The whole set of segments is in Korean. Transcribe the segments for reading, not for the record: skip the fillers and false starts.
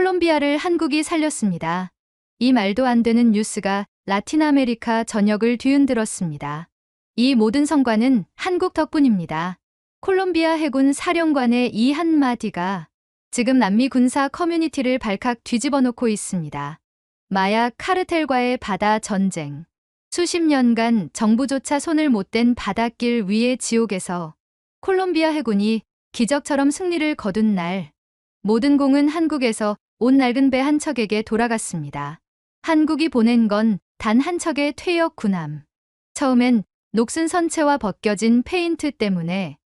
콜롬비아를 한국이 살렸습니다. 이 말도 안 되는 뉴스가 라틴 아메리카 전역을 뒤흔들었습니다. 이 모든 성과는 한국 덕분입니다. 콜롬비아 해군 사령관의 이 한마디가 지금 남미 군사 커뮤니티를 발칵 뒤집어 놓고 있습니다. 마약 카르텔과의 바다 전쟁. 수십 년간 정부조차 손을 못 댄 바닷길 위의 지옥에서 콜롬비아 해군이 기적처럼 승리를 거둔 날, 모든 공은 한국에서 온 낡은 배 한 척에게 돌아갔습니다. 한국이 보낸 건 단 한 척의 퇴역 군함. 처음엔 녹슨 선체와 벗겨진 페인트 때문에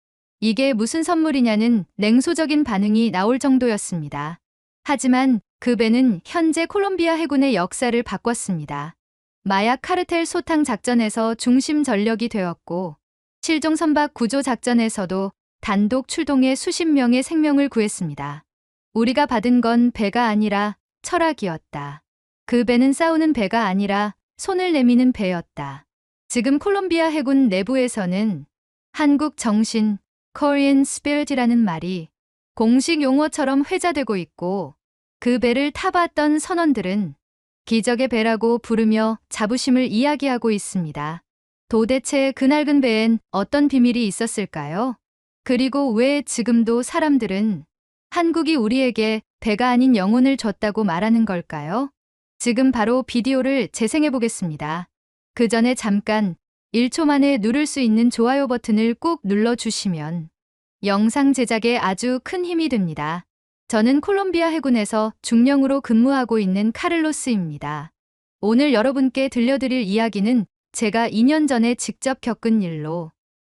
이게 무슨 선물이냐는 냉소적인 반응이 나올 정도였습니다. 하지만 그 배는 현재 콜롬비아 해군의 역사를 바꿨습니다. 마약 카르텔 소탕 작전에서 중심 전력이 되었고, 실종 선박 구조 작전에서도 단독 출동해 수십 명의 생명을 구했습니다. 우리가 받은 건 배가 아니라 철학이었다. 그 배는 싸우는 배가 아니라 손을 내미는 배였다. 지금 콜롬비아 해군 내부에서는 한국 정신, Korean Spirit이라는 말이 공식 용어처럼 회자되고 있고, 그 배를 타봤던 선원들은 기적의 배라고 부르며 자부심을 이야기하고 있습니다. 도대체 그 낡은 배엔 어떤 비밀이 있었을까요? 그리고 왜 지금도 사람들은 한국이 우리에게 배가 아닌 영혼을 줬다고 말하는 걸까요? 지금 바로 비디오를 재생해 보겠습니다. 그 전에 잠깐 1초 만에 누를 수 있는 좋아요 버튼을 꾹 눌러주시면 영상 제작에 아주 큰 힘이 됩니다. 저는 콜롬비아 해군에서 중령으로 근무하고 있는 카를로스입니다. 오늘 여러분께 들려드릴 이야기는 제가 2년 전에 직접 겪은 일로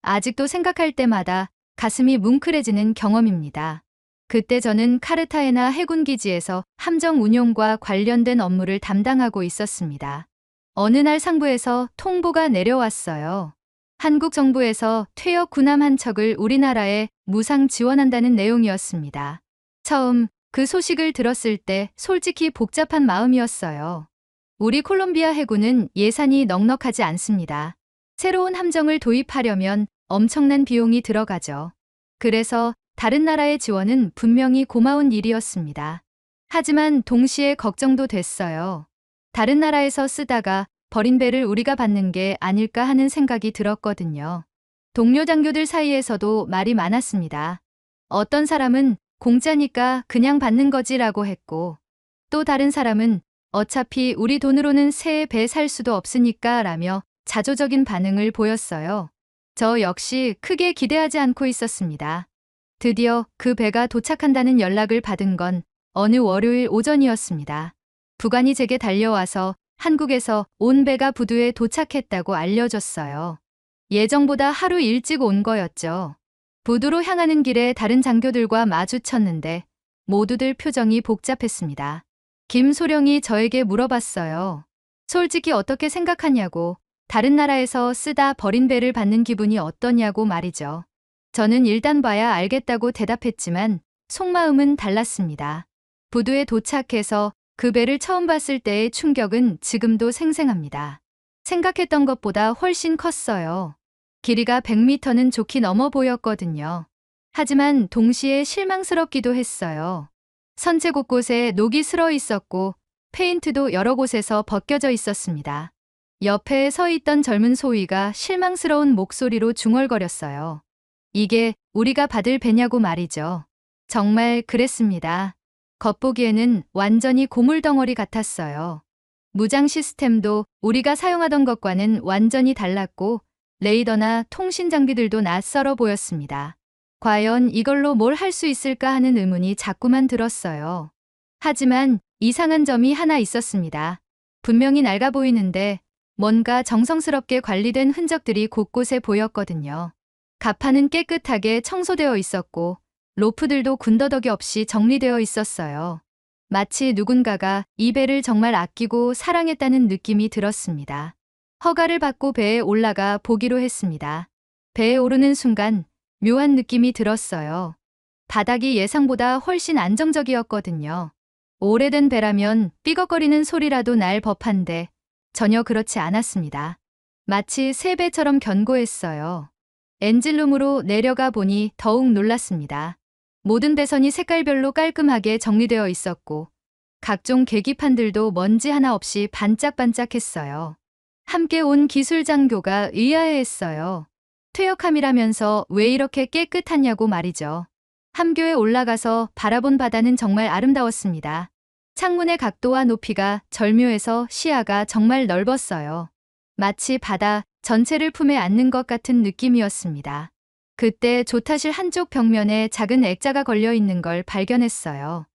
아직도 생각할 때마다 가슴이 뭉클해지는 경험입니다. 그때 저는 카르타헤나 해군기지에서 함정 운용과 관련된 업무를 담당하고 있었습니다. 어느 날 상부에서 통보가 내려왔어요. 한국 정부에서 퇴역 군함 한 척을 우리나라에 무상 지원한다는 내용이었습니다. 처음 그 소식을 들었을 때 솔직히 복잡한 마음이었어요. 우리 콜롬비아 해군은 예산이 넉넉하지 않습니다. 새로운 함정을 도입하려면 엄청난 비용이 들어가죠. 그래서 다른 나라의 지원은 분명히 고마운 일이었습니다. 하지만 동시에 걱정도 됐어요. 다른 나라에서 쓰다가 버린 배를 우리가 받는 게 아닐까 하는 생각이 들었거든요. 동료 장교들 사이에서도 말이 많았습니다. 어떤 사람은 공짜니까 그냥 받는 거지라고 했고, 또 다른 사람은 어차피 우리 돈으로는 새 배 살 수도 없으니까 라며 자조적인 반응을 보였어요. 저 역시 크게 기대하지 않고 있었습니다. 드디어 그 배가 도착한다는 연락을 받은 건 어느 월요일 오전이었습니다. 부관이 제게 달려와서 한국에서 온 배가 부두에 도착했다고 알려줬어요. 예정보다 하루 일찍 온 거였죠. 부두로 향하는 길에 다른 장교들과 마주쳤는데 모두들 표정이 복잡했습니다. 김소령이 저에게 물어봤어요. 솔직히 어떻게 생각하냐고, 다른 나라에서 쓰다 버린 배를 받는 기분이 어떠냐고 말이죠. 저는 일단 봐야 알겠다고 대답했지만 속마음은 달랐습니다. 부두에 도착해서 그 배를 처음 봤을 때의 충격은 지금도 생생합니다. 생각했던 것보다 훨씬 컸어요. 길이가 100m는 좋게 넘어 보였거든요. 하지만 동시에 실망스럽기도 했어요. 선체 곳곳에 녹이 슬어 있었고 페인트도 여러 곳에서 벗겨져 있었습니다. 옆에 서 있던 젊은 소위가 실망스러운 목소리로 중얼거렸어요. 이게 우리가 받을 배냐고 말이죠. 정말 그랬습니다. 겉보기에는 완전히 고물덩어리 같았어요. 무장 시스템도 우리가 사용하던 것과는 완전히 달랐고 레이더나 통신 장비들도 낯설어 보였습니다. 과연 이걸로 뭘 할 수 있을까 하는 의문이 자꾸만 들었어요. 하지만 이상한 점이 하나 있었습니다. 분명히 낡아 보이는데 뭔가 정성스럽게 관리된 흔적들이 곳곳에 보였거든요. 갑판은 깨끗하게 청소되어 있었고 로프들도 군더더기 없이 정리되어 있었어요. 마치 누군가가 이 배를 정말 아끼고 사랑했다는 느낌이 들었습니다. 허가를 받고 배에 올라가 보기로 했습니다. 배에 오르는 순간 묘한 느낌이 들었어요. 바닥이 예상보다 훨씬 안정적이었거든요. 오래된 배라면 삐걱거리는 소리라도 날 법한데 전혀 그렇지 않았습니다. 마치 새 배처럼 견고했어요. 엔진룸으로 내려가 보니 더욱 놀랐습니다. 모든 배선이 색깔별로 깔끔하게 정리되어 있었고 각종 계기판들도 먼지 하나 없이 반짝반짝했어요. 함께 온 기술장교가 의아해했어요. 퇴역함이라면서 왜 이렇게 깨끗하냐고 말이죠. 함교에 올라가서 바라본 바다는 정말 아름다웠습니다. 창문의 각도와 높이가 절묘해서 시야가 정말 넓었어요. 마치 바다 전체를 품에 안는 것 같은 느낌이었습니다. 그때 조타실 한쪽 벽면에 작은 액자가 걸려 있는 걸 발견했어요.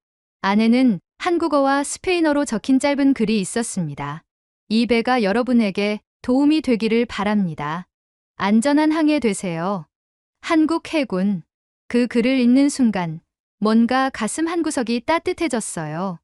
안에는 한국어와 스페인어로 적힌 짧은 글이 있었습니다. 이 배가 여러분에게 도움이 되기를 바랍니다. 안전한 항해 되세요. 한국 해군. 그 글을 읽는 순간 뭔가 가슴 한구석이 따뜻해졌어요.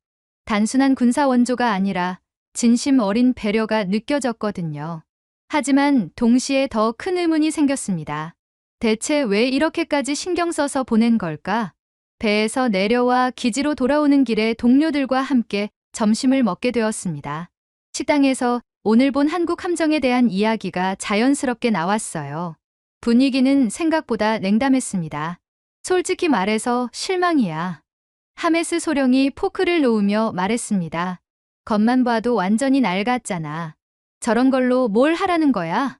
단순한 군사 원조가 아니라 진심 어린 배려가 느껴졌거든요. 하지만 동시에 더 큰 의문이 생겼습니다. 대체 왜 이렇게까지 신경 써서 보낸 걸까? 배에서 내려와 기지로 돌아오는 길에 동료들과 함께 점심을 먹게 되었습니다. 식당에서 오늘 본 한국 함정에 대한 이야기가 자연스럽게 나왔어요. 분위기는 생각보다 냉담했습니다. 솔직히 말해서 실망이야. 하메스 소령이 포크를 놓으며 말했습니다. 겉만 봐도 완전히 낡았잖아. 저런 걸로 뭘 하라는 거야?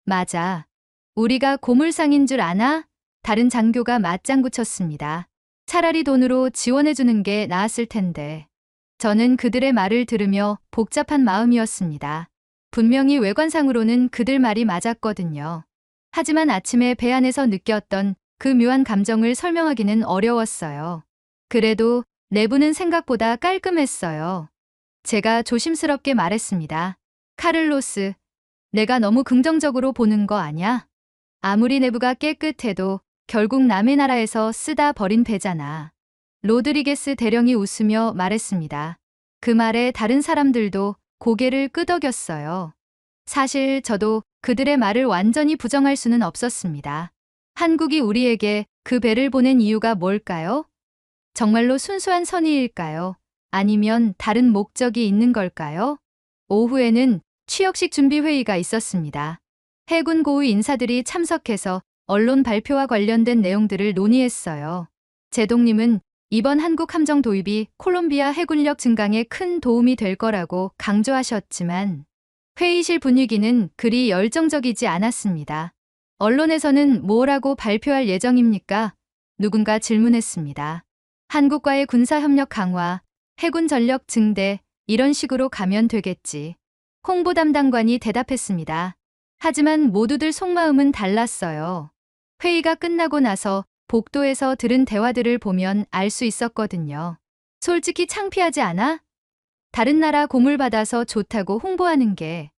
맞아. 우리가 고물상인 줄 아나? 다른 장교가 맞장구 쳤습니다. 차라리 돈으로 지원해주는 게 나았을 텐데. 저는 그들의 말을 들으며 복잡한 마음이었습니다. 분명히 외관상으로는 그들 말이 맞았거든요. 하지만 아침에 배 안에서 느꼈던 그 묘한 감정을 설명하기는 어려웠어요. 그래도 내부는 생각보다 깔끔했어요. 제가 조심스럽게 말했습니다. 카를로스, 내가 너무 긍정적으로 보는 거 아냐? 아무리 내부가 깨끗해도 결국 남의 나라에서 쓰다 버린 배잖아. 로드리게스 대령이 웃으며 말했습니다. 그 말에 다른 사람들도 고개를 끄덕였어요. 사실 저도 그들의 말을 완전히 부정할 수는 없었습니다. 한국이 우리에게 그 배를 보낸 이유가 뭘까요? 정말로 순수한 선의일까요? 아니면 다른 목적이 있는 걸까요? 오후에는 취역식 준비회의가 있었습니다. 해군 고위 인사들이 참석해서 언론 발표와 관련된 내용들을 논의했어요. 제동님은 이번 한국 함정 도입이 콜롬비아 해군력 증강에 큰 도움이 될 거라고 강조하셨지만 회의실 분위기는 그리 열정적이지 않았습니다. 언론에서는 뭐라고 발표할 예정입니까? 누군가 질문했습니다. 한국과의 군사협력 강화, 해군 전력 증대, 이런 식으로 가면 되겠지. 홍보 담당관이 대답했습니다. 하지만 모두들 속마음은 달랐어요. 회의가 끝나고 나서 복도에서 들은 대화들을 보면 알 수 있었거든요. 솔직히 창피하지 않아? 다른 나라 고물 받아서 좋다고 홍보하는 게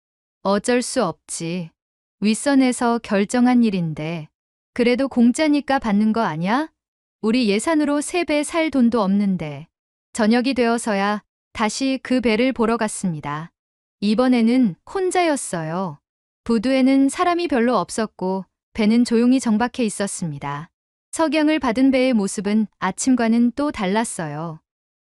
어쩔 수 없지. 윗선에서 결정한 일인데. 그래도 공짜니까 받는 거 아냐? 우리 예산으로 3배 살 돈도 없는데. 저녁이 되어서야 다시 그 배를 보러 갔습니다. 이번에는 혼자였어요. 부두에는 사람이 별로 없었고 배는 조용히 정박해 있었습니다. 석양을 받은 배의 모습은 아침과는 또 달랐어요.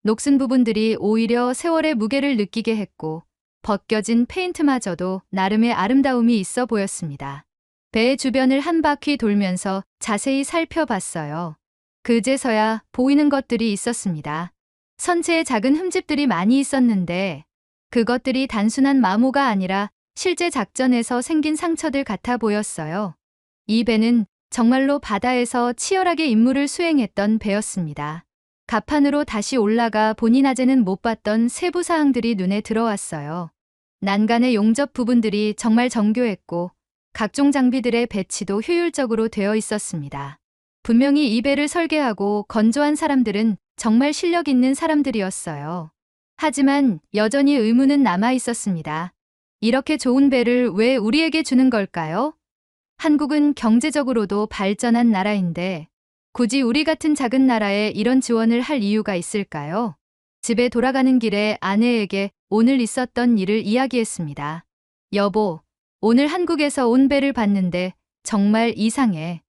녹슨 부분들이 오히려 세월의 무게를 느끼게 했고 벗겨진 페인트마저도 나름의 아름다움이 있어 보였습니다. 배의 주변을 한 바퀴 돌면서 자세히 살펴봤어요. 그제서야 보이는 것들이 있었습니다. 선체에 작은 흠집들이 많이 있었는데 그것들이 단순한 마모가 아니라 실제 작전에서 생긴 상처들 같아 보였어요. 이 배는 정말로 바다에서 치열하게 임무를 수행했던 배였습니다. 갑판으로 다시 올라가 보니 낮에는 못 봤던 세부 사항들이 눈에 들어왔어요. 난간의 용접 부분들이 정말 정교했고 각종 장비들의 배치도 효율적으로 되어 있었습니다. 분명히 이 배를 설계하고 건조한 사람들은 정말 실력 있는 사람들이었어요. 하지만 여전히 의문은 남아 있었습니다. 이렇게 좋은 배를 왜 우리에게 주는 걸까요? 한국은 경제적으로도 발전한 나라인데 굳이 우리 같은 작은 나라에 이런 지원을 할 이유가 있을까요? 집에 돌아가는 길에 아내에게 오늘 있었던 일을 이야기했습니다. 여보, 오늘 한국에서 온 배를 봤는데 정말 이상해.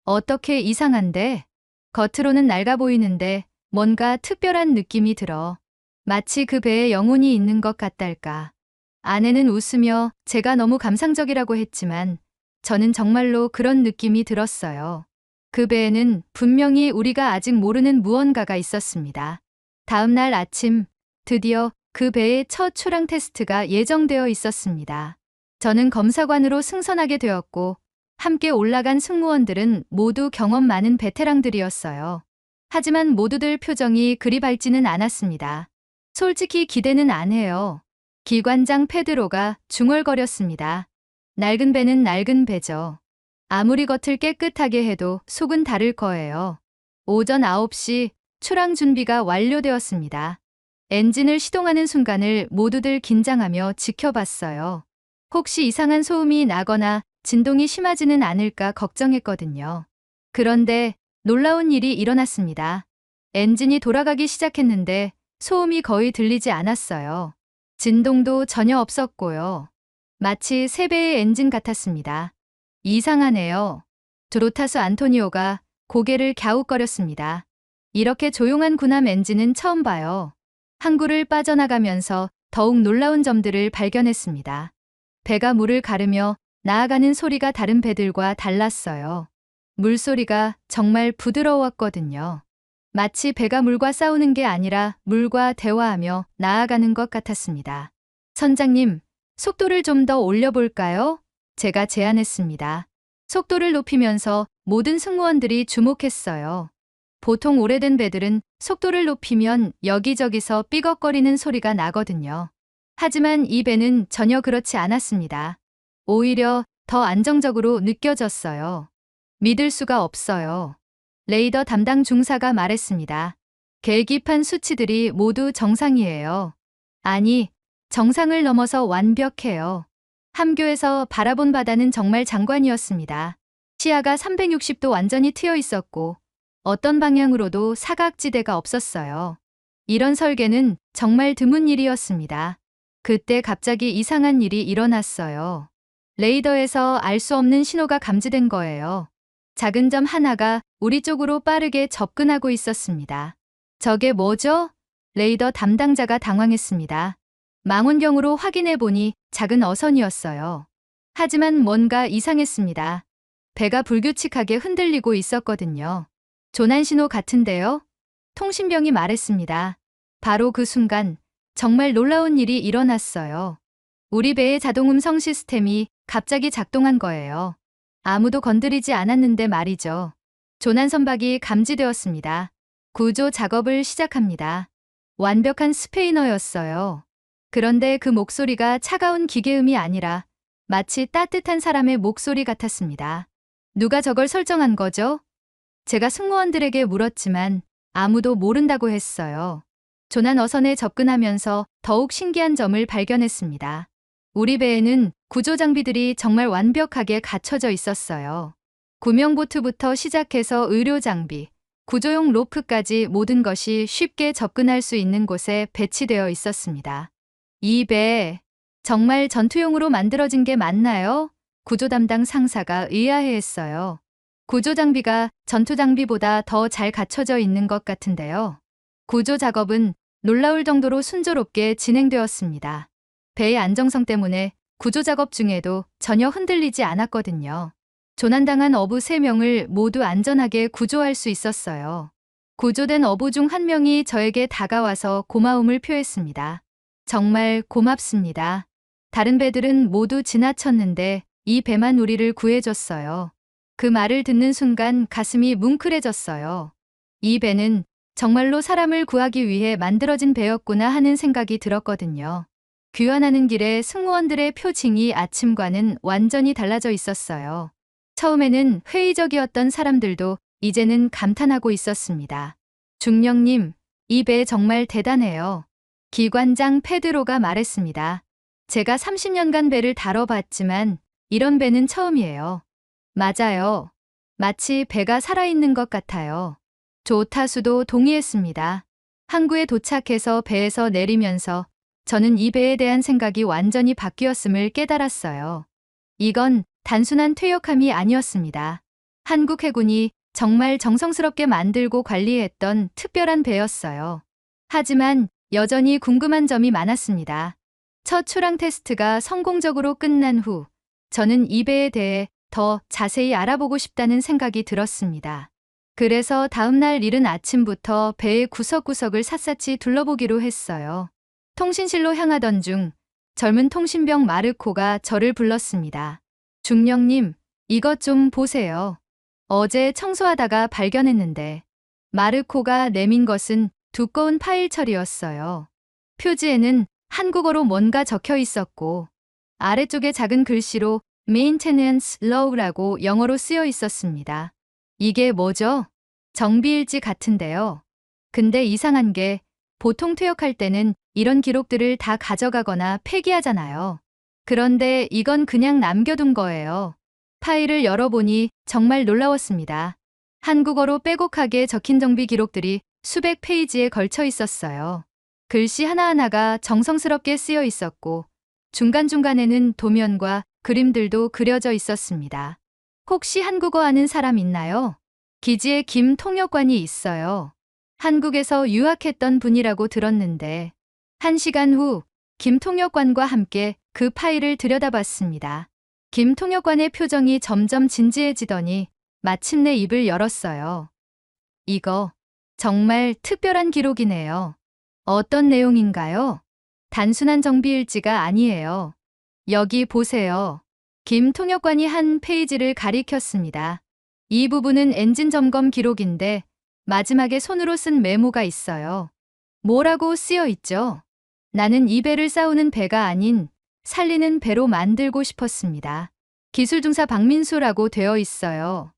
어떻게 이상한데? 겉으로는 낡아 보이는데 뭔가 특별한 느낌이 들어. 마치 그 배에 영혼이 있는 것 같달까. 아내는 웃으며 제가 너무 감상적이라고 했지만 저는 정말로 그런 느낌이 들었어요. 그 배에는 분명히 우리가 아직 모르는 무언가가 있었습니다. 다음 날 아침 드디어 그 배의 첫 출항 테스트가 예정되어 있었습니다. 저는 검사관으로 승선하게 되었고 함께 올라간 승무원들은 모두 경험 많은 베테랑들이었어요. 하지만 모두들 표정이 그리 밝지는 않았습니다. 솔직히 기대는 안 해요. 기관장 페드로가 중얼거렸습니다. 낡은 배는 낡은 배죠. 아무리 겉을 깨끗하게 해도 속은 다를 거예요. 오전 9시 출항 준비가 완료되었습니다. 엔진을 시동하는 순간을 모두들 긴장하며 지켜봤어요. 혹시 이상한 소음이 나거나 진동이 심하지는 않을까 걱정했거든요. 그런데 놀라운 일이 일어났습니다. 엔진이 돌아가기 시작했는데 소음이 거의 들리지 않았어요. 진동도 전혀 없었고요. 마치 새 배의 엔진 같았습니다. 이상하네요. 드로타스 안토니오가 고개를 갸웃거렸습니다. 이렇게 조용한 군함 엔진은 처음 봐요. 항구를 빠져나가면서 더욱 놀라운 점들을 발견했습니다. 배가 물을 가르며 나아가는 소리가 다른 배들과 달랐어요. 물소리가 정말 부드러웠거든요. 마치 배가 물과 싸우는 게 아니라 물과 대화하며 나아가는 것 같았습니다. 선장님, 속도를 좀 더 올려볼까요? 제가 제안했습니다. 속도를 높이면서 모든 승무원들이 주목했어요. 보통 오래된 배들은 속도를 높이면 여기저기서 삐걱거리는 소리가 나거든요. 하지만 이 배는 전혀 그렇지 않았습니다. 오히려 더 안정적으로 느껴졌어요. 믿을 수가 없어요. 레이더 담당 중사가 말했습니다. 계기판 수치들이 모두 정상이에요. 아니, 정상을 넘어서 완벽해요. 함교에서 바라본 바다는 정말 장관이었습니다. 시야가 360도 완전히 트여 있었고 어떤 방향으로도 사각지대가 없었어요. 이런 설계는 정말 드문 일이었습니다. 그때 갑자기 이상한 일이 일어났어요. 레이더에서 알 수 없는 신호가 감지된 거예요. 작은 점 하나가 우리 쪽으로 빠르게 접근하고 있었습니다. 저게 뭐죠? 레이더 담당자가 당황했습니다. 망원경으로 확인해 보니 작은 어선이었어요. 하지만 뭔가 이상했습니다. 배가 불규칙하게 흔들리고 있었거든요. 조난신호 같은데요? 통신병이 말했습니다. 바로 그 순간 정말 놀라운 일이 일어났어요. 우리 배의 자동음성 시스템이 갑자기 작동한 거예요. 아무도 건드리지 않았는데 말이죠. 조난 선박이 감지되었습니다. 구조 작업을 시작합니다. 완벽한 스페인어였어요. 그런데 그 목소리가 차가운 기계음이 아니라 마치 따뜻한 사람의 목소리 같았습니다. 누가 저걸 설정한 거죠? 제가 승무원들에게 물었지만 아무도 모른다고 했어요. 조난 어선에 접근하면서 더욱 신기한 점을 발견했습니다. 우리 배에는 구조 장비들이 정말 완벽하게 갖춰져 있었어요. 구명보트부터 시작해서 의료 장비, 구조용 로프까지 모든 것이 쉽게 접근할 수 있는 곳에 배치되어 있었습니다. 이 배, 정말 전투용으로 만들어진 게 맞나요? 구조 담당 상사가 의아해했어요. 구조 장비가 전투 장비보다 더 잘 갖춰져 있는 것 같은데요. 구조 작업은 놀라울 정도로 순조롭게 진행되었습니다. 배의 안정성 때문에 구조 작업 중에도 전혀 흔들리지 않았거든요. 조난당한 어부 3명을 모두 안전하게 구조할 수 있었어요. 구조된 어부 중 한 명이 저에게 다가와서 고마움을 표했습니다. 정말 고맙습니다. 다른 배들은 모두 지나쳤는데 이 배만 우리를 구해줬어요. 그 말을 듣는 순간 가슴이 뭉클해졌어요. 이 배는 정말로 사람을 구하기 위해 만들어진 배였구나 하는 생각이 들었거든요. 귀환하는 길에 승무원들의 표징이 아침과는 완전히 달라져 있었어요. 처음에는 회의적이었던 사람들도 이제는 감탄하고 있었습니다. 중령님, 이 배 정말 대단해요. 기관장 페드로가 말했습니다. 제가 30년간 배를 다뤄봤지만 이런 배는 처음이에요. 맞아요. 마치 배가 살아있는 것 같아요. 조타수도 동의했습니다. 항구에 도착해서 배에서 내리면서 저는 이 배에 대한 생각이 완전히 바뀌었음을 깨달았어요. 이건 단순한 퇴역함이 아니었습니다. 한국 해군이 정말 정성스럽게 만들고 관리했던 특별한 배였어요. 하지만 여전히 궁금한 점이 많았습니다. 첫 출항 테스트가 성공적으로 끝난 후 저는 이 배에 대해 더 자세히 알아보고 싶다는 생각이 들었습니다. 그래서 다음 날 이른 아침부터 배의 구석구석을 샅샅이 둘러보기로 했어요. 통신실로 향하던 중 젊은 통신병 마르코가 저를 불렀습니다. 중령님, 이것 좀 보세요. 어제 청소하다가 발견했는데 마르코가 내민 것은 두꺼운 파일철이었어요. 표지에는 한국어로 뭔가 적혀 있었고 아래쪽에 작은 글씨로 Maintenance Log라고 영어로 쓰여 있었습니다. 이게 뭐죠? 정비일지 같은데요. 근데 이상한 게 보통 퇴역할 때는 이런 기록들을 다 가져가거나 폐기하잖아요. 그런데 이건 그냥 남겨둔 거예요. 파일을 열어보니 정말 놀라웠습니다. 한국어로 빼곡하게 적힌 정비 기록들이 수백 페이지에 걸쳐 있었어요. 글씨 하나하나가 정성스럽게 쓰여 있었고 중간중간에는 도면과 그림들도 그려져 있었습니다. 혹시 한국어 아는 사람 있나요? 기지에 김 통역관이 있어요. 한국에서 유학했던 분이라고 들었는데 1시간 후 김 통역관과 함께 그 파일을 들여다봤습니다. 김 통역관의 표정이 점점 진지해지더니 마침내 입을 열었어요. 이거 정말 특별한 기록이네요. 어떤 내용인가요? 단순한 정비일지가 아니에요. 여기 보세요. 김 통역관이 한 페이지를 가리켰습니다. 이 부분은 엔진 점검 기록인데 마지막에 손으로 쓴 메모가 있어요. 뭐라고 쓰여 있죠? 나는 이 배를 싸우는 배가 아닌 살리는 배로 만들고 싶었습니다. 기술중사 박민수라고 되어 있어요.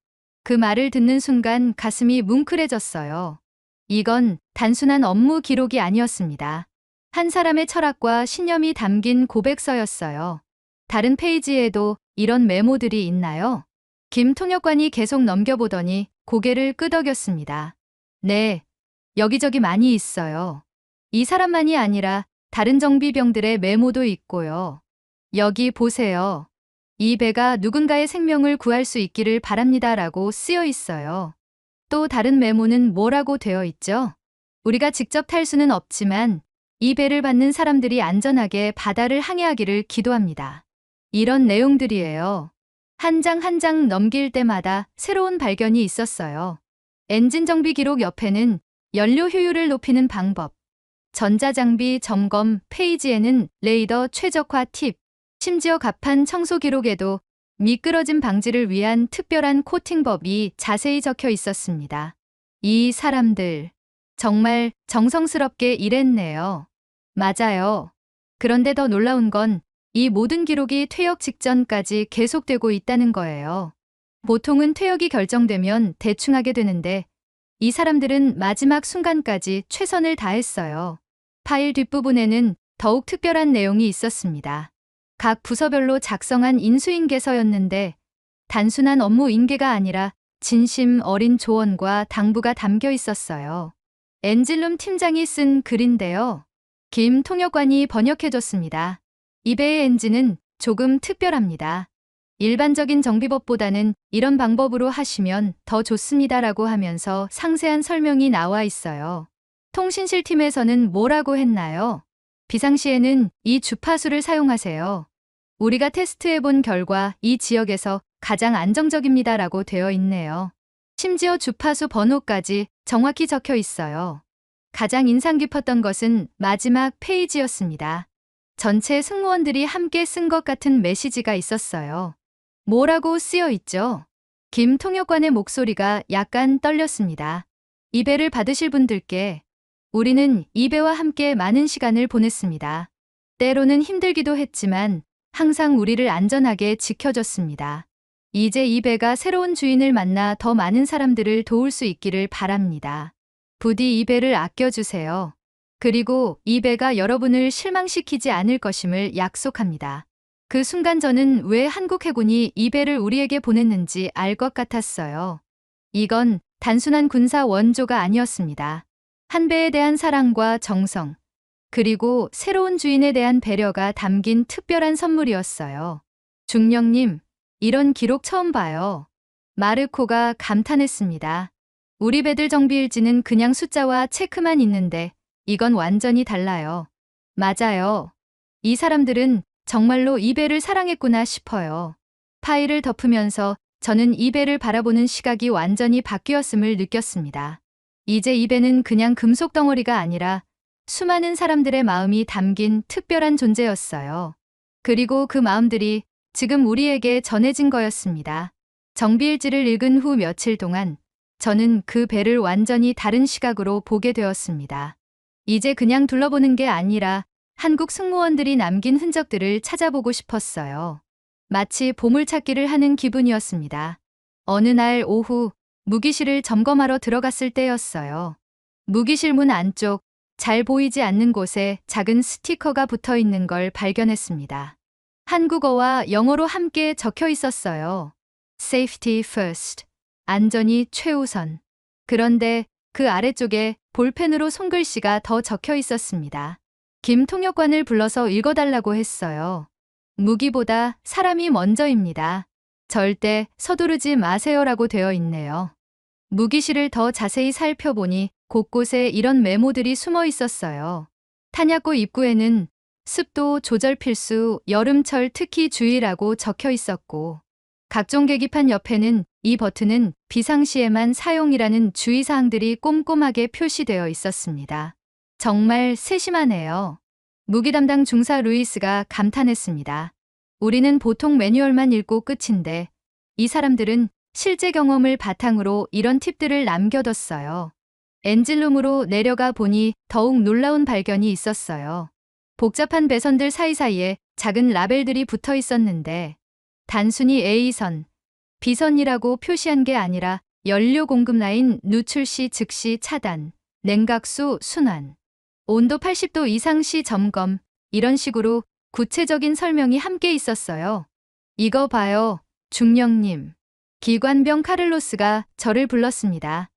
그 말을 듣는 순간 가슴이 뭉클해졌어요. 이건 단순한 업무 기록이 아니었습니다. 한 사람의 철학과 신념이 담긴 고백서였어요. 다른 페이지에도 이런 메모들이 있나요? 김 통역관이 계속 넘겨보더니 고개를 끄덕였습니다. 네, 여기저기 많이 있어요. 이 사람만이 아니라 다른 정비병들의 메모도 있고요. 여기 보세요. 이 배가 누군가의 생명을 구할 수 있기를 바랍니다라고 쓰여 있어요. 또 다른 메모는 뭐라고 되어 있죠? 우리가 직접 탈 수는 없지만 이 배를 받는 사람들이 안전하게 바다를 항해하기를 기도합니다. 이런 내용들이에요. 한 장 한 장 넘길 때마다 새로운 발견이 있었어요. 엔진 정비 기록 옆에는 연료 효율을 높이는 방법, 전자장비 점검 페이지에는 레이더 최적화 팁, 심지어 갑판 청소 기록에도 미끄러짐 방지를 위한 특별한 코팅법이 자세히 적혀 있었습니다. 이 사람들 정말 정성스럽게 일했네요. 맞아요. 그런데 더 놀라운 건 이 모든 기록이 퇴역 직전까지 계속되고 있다는 거예요. 보통은 퇴역이 결정되면 대충 하게 되는데 이 사람들은 마지막 순간까지 최선을 다했어요. 파일 뒷부분에는 더욱 특별한 내용이 있었습니다. 각 부서별로 작성한 인수인계서였는데 단순한 업무 인계가 아니라 진심 어린 조언과 당부가 담겨 있었어요. 엔진룸 팀장이 쓴 글인데요. 김 통역관이 번역해줬습니다. 이 배의 엔진은 조금 특별합니다. 일반적인 정비법보다는 이런 방법으로 하시면 더 좋습니다라고 하면서 상세한 설명이 나와 있어요. 통신실 팀에서는 뭐라고 했나요? 비상시에는 이 주파수를 사용하세요. 우리가 테스트해본 결과 이 지역에서 가장 안정적입니다라고 되어 있네요. 심지어 주파수 번호까지 정확히 적혀 있어요. 가장 인상 깊었던 것은 마지막 페이지였습니다. 전체 승무원들이 함께 쓴 것 같은 메시지가 있었어요. 뭐라고 쓰여 있죠? 김 통역관의 목소리가 약간 떨렸습니다. 이 배를 받으실 분들께 우리는 이 배와 함께 많은 시간을 보냈습니다. 때로는 힘들기도 했지만 항상 우리를 안전하게 지켜줬습니다. 이제 이 배가 새로운 주인을 만나 더 많은 사람들을 도울 수 있기를 바랍니다. 부디 이 배를 아껴주세요. 그리고 이 배가 여러분을 실망시키지 않을 것임을 약속합니다. 그 순간 저는 왜 한국 해군이 이 배를 우리에게 보냈는지 알 것 같았어요. 이건 단순한 군사 원조가 아니었습니다. 한 배에 대한 사랑과 정성, 그리고 새로운 주인에 대한 배려가 담긴 특별한 선물이었어요. 중령님, 이런 기록 처음 봐요. 마르코가 감탄했습니다. 우리 배들 정비일지는 그냥 숫자와 체크만 있는데 이건 완전히 달라요. 맞아요. 이 사람들은 정말로 이 배를 사랑했구나 싶어요. 파일을 덮으면서 저는 이 배를 바라보는 시각이 완전히 바뀌었음을 느꼈습니다. 이제 이 배는 그냥 금속 덩어리가 아니라 수많은 사람들의 마음이 담긴 특별한 존재였어요. 그리고 그 마음들이 지금 우리에게 전해진 거였습니다. 정비일지를 읽은 후 며칠 동안 저는 그 배를 완전히 다른 시각으로 보게 되었습니다. 이제 그냥 둘러보는 게 아니라 한국 승무원들이 남긴 흔적들을 찾아보고 싶었어요. 마치 보물찾기를 하는 기분이었습니다. 어느 날 오후 무기실을 점검하러 들어갔을 때였어요. 무기실 문 안쪽 잘 보이지 않는 곳에 작은 스티커가 붙어 있는 걸 발견했습니다. 한국어와 영어로 함께 적혀 있었어요. Safety first. 안전이 최우선. 그런데 그 아래쪽에 볼펜으로 손글씨가 더 적혀 있었습니다. 김 통역관을 불러서 읽어달라고 했어요. 무기보다 사람이 먼저입니다. 절대 서두르지 마세요라고 되어 있네요. 무기실을 더 자세히 살펴보니 곳곳에 이런 메모들이 숨어 있었어요. 탄약고 입구에는 습도 조절 필수, 여름철 특히 주의라고 적혀 있었고, 각종 계기판 옆에는 이 버튼은 비상시에만 사용이라는 주의사항들이 꼼꼼하게 표시되어 있었습니다. 정말 세심하네요. 무기 담당 중사 루이스가 감탄했습니다. 우리는 보통 매뉴얼만 읽고 끝인데 이 사람들은 실제 경험을 바탕으로 이런 팁들을 남겨뒀어요. 엔진룸으로 내려가 보니 더욱 놀라운 발견이 있었어요. 복잡한 배선들 사이사이에 작은 라벨들이 붙어 있었는데 단순히 A선, B선이라고 표시한 게 아니라 연료 공급 라인 누출 시 즉시 차단, 냉각수 순환, 온도 80도 이상 시 점검, 이런 식으로 구체적인 설명이 함께 있었어요. 이거 봐요, 중령님. 기관병 카를로스가 저를 불렀습니다.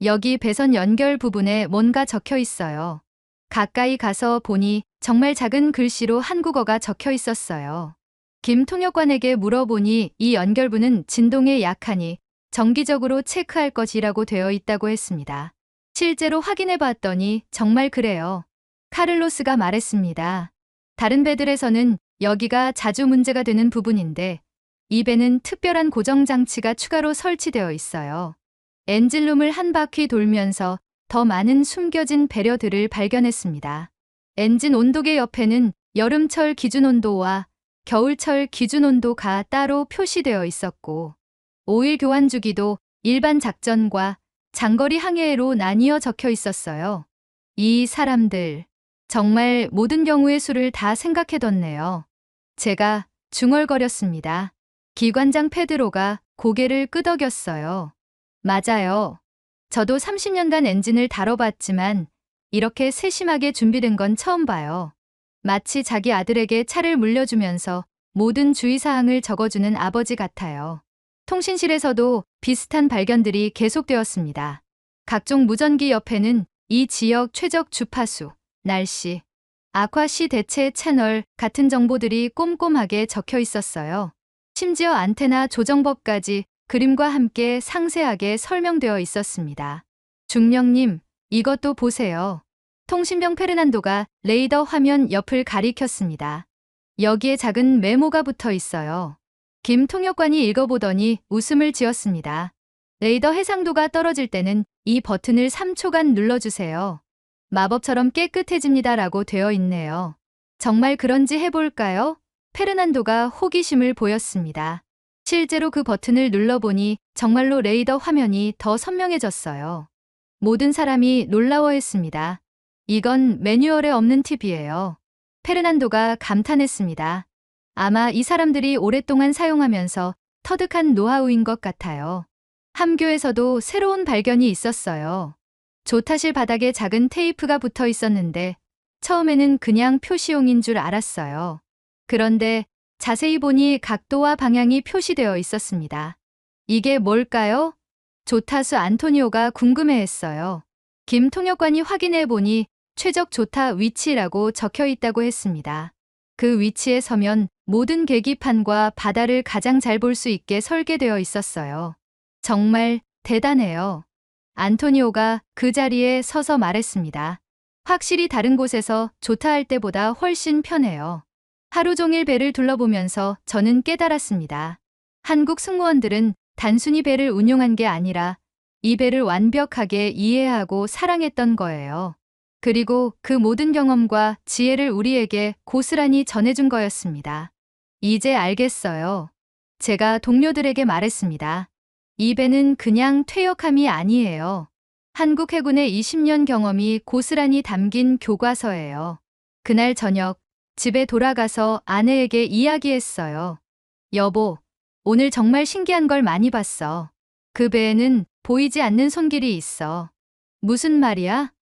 여기 배선 연결 부분에 뭔가 적혀 있어요. 가까이 가서 보니 정말 작은 글씨로 한국어가 적혀 있었어요. 김 통역관에게 물어보니 이 연결부는 진동에 약하니 정기적으로 체크할 것이라고 되어 있다고 했습니다. 실제로 확인해 봤더니 정말 그래요. 카를로스가 말했습니다. 다른 배들에서는 여기가 자주 문제가 되는 부분인데 이 배는 특별한 고정 장치가 추가로 설치되어 있어요. 엔진룸을 한 바퀴 돌면서 더 많은 숨겨진 배려들을 발견했습니다. 엔진 온도계 옆에는 여름철 기준 온도와 겨울철 기준 온도가 따로 표시되어 있었고, 오일 교환 주기도 일반 작전과 장거리 항해로 나뉘어 적혀 있었어요. 이 사람들, 정말 모든 경우의 수를 다 생각해뒀네요. 제가 중얼거렸습니다. 기관장 페드로가 고개를 끄덕였어요. 맞아요. 저도 30년간 엔진을 다뤄봤지만 이렇게 세심하게 준비된 건 처음 봐요. 마치 자기 아들에게 차를 물려주면서 모든 주의사항을 적어주는 아버지 같아요. 통신실에서도 비슷한 발견들이 계속되었습니다. 각종 무전기 옆에는 이 지역 최적 주파수, 날씨, 아쿠아시 대체 채널 같은 정보들이 꼼꼼하게 적혀 있었어요. 심지어 안테나 조정법까지 그림과 함께 상세하게 설명되어 있었습니다. 중령님, 이것도 보세요. 통신병 페르난도가 레이더 화면 옆을 가리켰습니다. 여기에 작은 메모가 붙어 있어요. 김 통역관이 읽어보더니 웃음을 지었습니다. 레이더 해상도가 떨어질 때는 이 버튼을 3초간 눌러주세요. 마법처럼 깨끗해집니다라고 되어 있네요. 정말 그런지 해볼까요? 페르난도가 호기심을 보였습니다. 실제로 그 버튼을 눌러보니 정말로 레이더 화면이 더 선명해졌어요. 모든 사람이 놀라워했습니다. 이건 매뉴얼에 없는 팁이에요. 페르난도가 감탄했습니다. 아마 이 사람들이 오랫동안 사용하면서 터득한 노하우인 것 같아요. 함교에서도 새로운 발견이 있었어요. 조타실 바닥에 작은 테이프가 붙어 있었는데 처음에는 그냥 표시용인 줄 알았어요. 그런데 자세히 보니 각도와 방향이 표시되어 있었습니다. 이게 뭘까요? 조타수 안토니오가 궁금해했어요. 김 통역관이 확인해 보니 최적 조타 위치라고 적혀 있다고 했습니다. 그 위치에 서면 모든 계기판과 바다를 가장 잘 볼 수 있게 설계되어 있었어요. 정말 대단해요. 안토니오가 그 자리에 서서 말했습니다. 확실히 다른 곳에서 조타할 때보다 훨씬 편해요. 하루 종일 배를 둘러보면서 저는 깨달았습니다. 한국 승무원들은 단순히 배를 운용한 게 아니라 이 배를 완벽하게 이해하고 사랑했던 거예요. 그리고 그 모든 경험과 지혜를 우리에게 고스란히 전해준 거였습니다. 이제 알겠어요. 제가 동료들에게 말했습니다. 이 배는 그냥 퇴역함이 아니에요. 한국 해군의 20년 경험이 고스란히 담긴 교과서예요. 그날 저녁 집에 돌아가서 아내에게 이야기했어요. 여보, 오늘 정말 신기한 걸 많이 봤어. 그 배에는 보이지 않는 손길이 있어. 무슨 말이야?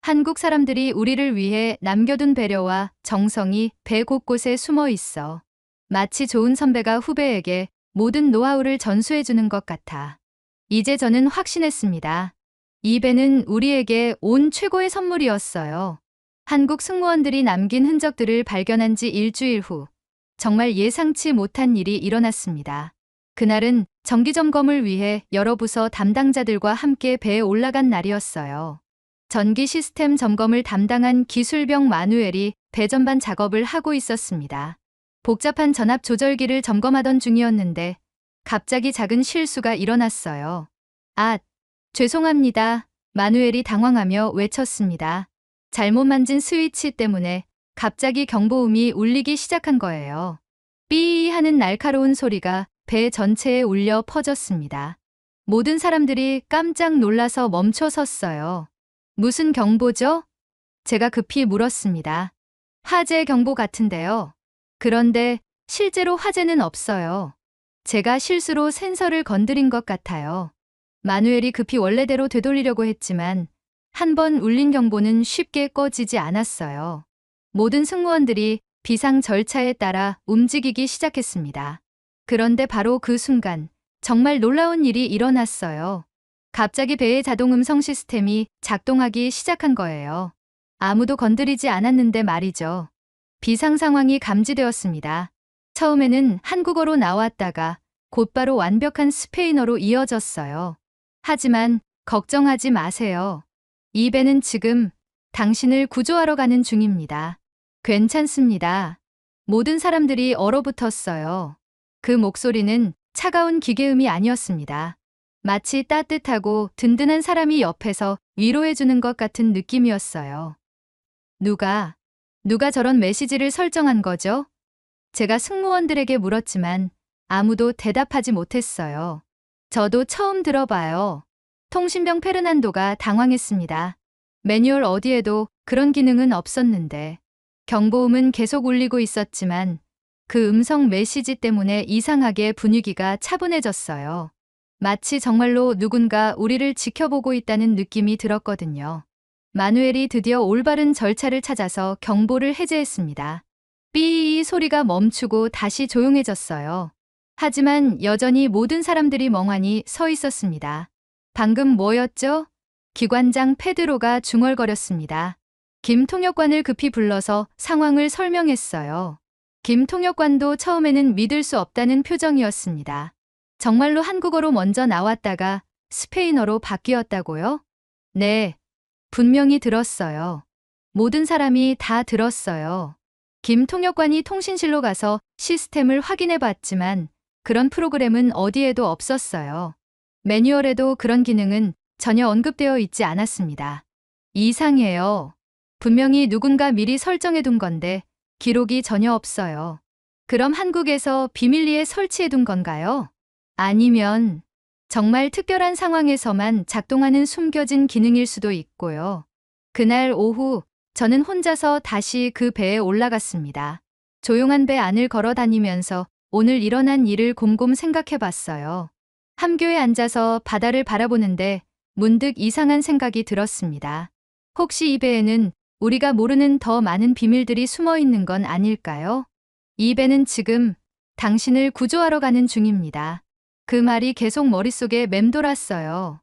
한국 사람들이 우리를 위해 남겨둔 배려와 정성이 배 곳곳에 숨어 있어. 마치 좋은 선배가 후배에게 모든 노하우를 전수해주는 것 같아. 이제 저는 확신했습니다. 이 배는 우리에게 온 최고의 선물이었어요. 한국 승무원들이 남긴 흔적들을 발견한 지 일주일 후, 정말 예상치 못한 일이 일어났습니다. 그날은 정기점검을 위해 여러 부서 담당자들과 함께 배에 올라간 날이었어요. 전기 시스템 점검을 담당한 기술병 마누엘이 배 전반 작업을 하고 있었습니다. 복잡한 전압 조절기를 점검하던 중이었는데 갑자기 작은 실수가 일어났어요. 아, 죄송합니다. 마누엘이 당황하며 외쳤습니다. 잘못 만진 스위치 때문에 갑자기 경보음이 울리기 시작한 거예요. 삐 하는 날카로운 소리가 배 전체에 울려 퍼졌습니다. 모든 사람들이 깜짝 놀라서 멈춰 섰어요. 무슨 경보죠? 제가 급히 물었습니다. 화재 경보 같은데요. 그런데 실제로 화재는 없어요. 제가 실수로 센서를 건드린 것 같아요. 마누엘이 급히 원래대로 되돌리려고 했지만 한 번 울린 경보는 쉽게 꺼지지 않았어요. 모든 승무원들이 비상 절차에 따라 움직이기 시작했습니다. 그런데 바로 그 순간 정말 놀라운 일이 일어났어요. 갑자기 배의 자동 음성 시스템이 작동하기 시작한 거예요. 아무도 건드리지 않았는데 말이죠. 비상 상황이 감지되었습니다. 처음에는 한국어로 나왔다가 곧바로 완벽한 스페인어로 이어졌어요. 하지만 걱정하지 마세요. 이 배는 지금 당신을 구조하러 가는 중입니다. 괜찮습니다. 모든 사람들이 얼어붙었어요. 그 목소리는 차가운 기계음이 아니었습니다. 마치 따뜻하고 든든한 사람이 옆에서 위로해주는 것 같은 느낌이었어요. 누가 저런 메시지를 설정한 거죠? 제가 승무원들에게 물었지만 아무도 대답하지 못했어요. 저도 처음 들어봐요. 통신병 페르난도가 당황했습니다. 매뉴얼 어디에도 그런 기능은 없었는데 경보음은 계속 울리고 있었지만 그 음성 메시지 때문에 이상하게 분위기가 차분해졌어요. 마치 정말로 누군가 우리를 지켜보고 있다는 느낌이 들었거든요. 마누엘이 드디어 올바른 절차를 찾아서 경보를 해제했습니다. 삐이 소리가 멈추고 다시 조용해졌어요. 하지만 여전히 모든 사람들이 멍하니 서 있었습니다. 방금 뭐였죠? 기관장 페드로가 중얼거렸습니다. 김 통역관을 급히 불러서 상황을 설명했어요. 김 통역관도 처음에는 믿을 수 없다는 표정이었습니다. 정말로 한국어로 먼저 나왔다가 스페인어로 바뀌었다고요? 네, 분명히 들었어요. 모든 사람이 다 들었어요. 김 통역관이 통신실로 가서 시스템을 확인해 봤지만 그런 프로그램은 어디에도 없었어요. 매뉴얼에도 그런 기능은 전혀 언급되어 있지 않았습니다. 이상해요. 분명히 누군가 미리 설정해 둔 건데 기록이 전혀 없어요. 그럼 한국에서 비밀리에 설치해 둔 건가요? 아니면 정말 특별한 상황에서만 작동하는 숨겨진 기능일 수도 있고요. 그날 오후 저는 혼자서 다시 그 배에 올라갔습니다. 조용한 배 안을 걸어 다니면서 오늘 일어난 일을 곰곰 생각해 봤어요. 함교에 앉아서 바다를 바라보는데 문득 이상한 생각이 들었습니다. 혹시 이 배에는 우리가 모르는 더 많은 비밀들이 숨어 있는 건 아닐까요? 이 배는 지금 당신을 구조하러 가는 중입니다. 그 말이 계속 머릿속에 맴돌았어요.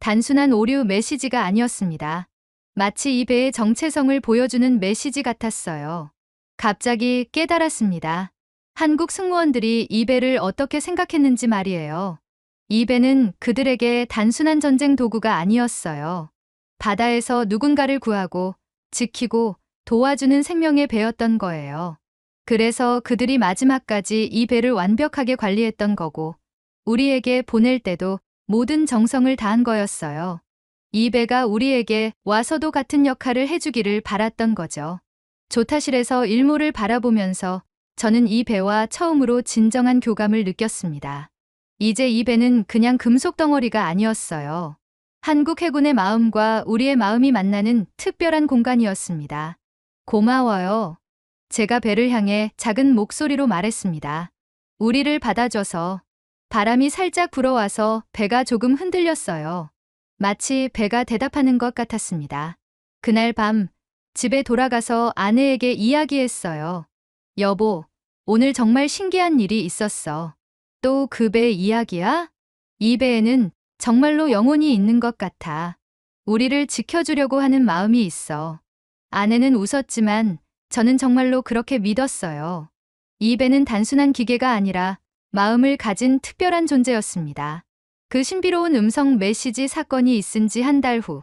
단순한 오류 메시지가 아니었습니다. 마치 이 배의 정체성을 보여주는 메시지 같았어요. 갑자기 깨달았습니다. 한국 승무원들이 이 배를 어떻게 생각했는지 말이에요. 이 배는 그들에게 단순한 전쟁 도구가 아니었어요. 바다에서 누군가를 구하고 지키고 도와주는 생명의 배였던 거예요. 그래서 그들이 마지막까지 이 배를 완벽하게 관리했던 거고 우리에게 보낼 때도 모든 정성을 다한 거였어요. 이 배가 우리에게 와서도 같은 역할을 해주기를 바랐던 거죠. 조타실에서 일몰을 바라보면서 저는 이 배와 처음으로 진정한 교감을 느꼈습니다. 이제 이 배는 그냥 금속 덩어리가 아니었어요. 한국 해군의 마음과 우리의 마음이 만나는 특별한 공간이었습니다. 고마워요. 제가 배를 향해 작은 목소리로 말했습니다. 우리를 받아줘서. 바람이 살짝 불어와서 배가 조금 흔들렸어요. 마치 배가 대답하는 것 같았습니다. 그날 밤 집에 돌아가서 아내에게 이야기했어요. 여보, 오늘 정말 신기한 일이 있었어. 또 그 배 이야기야? 이 배에는 정말로 영혼이 있는 것 같아. 우리를 지켜주려고 하는 마음이 있어. 아내는 웃었지만 저는 정말로 그렇게 믿었어요. 이 배는 단순한 기계가 아니라 마음을 가진 특별한 존재였습니다. 그 신비로운 음성 메시지 사건이 있은 지 한 달 후,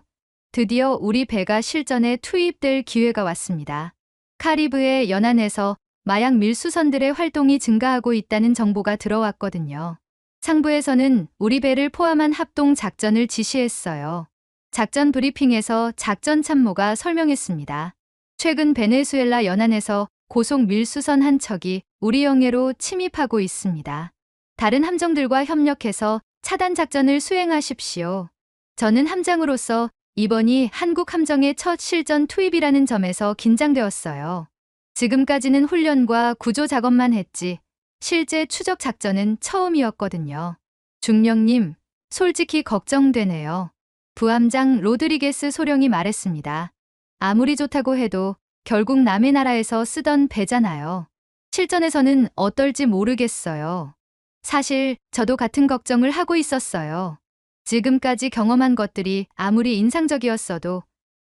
드디어 우리 배가 실전에 투입될 기회가 왔습니다. 카리브해 연안에서 마약 밀수선들의 활동이 증가하고 있다는 정보가 들어왔거든요. 상부에서는 우리 배를 포함한 합동 작전을 지시했어요. 작전 브리핑에서 작전 참모가 설명했습니다. 최근 베네수엘라 연안에서 고속 밀수선 한 척이 우리 영해로 침입하고 있습니다. 다른 함정들과 협력해서 차단 작전을 수행하십시오. 저는 함장으로서 이번이 한국 함정의 첫 실전 투입이라는 점에서 긴장되었어요. 지금까지는 훈련과 구조 작업만 했지 실제 추적 작전은 처음이었거든요. 중령님, 솔직히 걱정되네요. 부함장 로드리게스 소령이 말했습니다. 아무리 좋다고 해도 결국 남의 나라에서 쓰던 배잖아요. 실전에서는 어떨지 모르겠어요. 사실 저도 같은 걱정을 하고 있었어요. 지금까지 경험한 것들이 아무리 인상적이었어도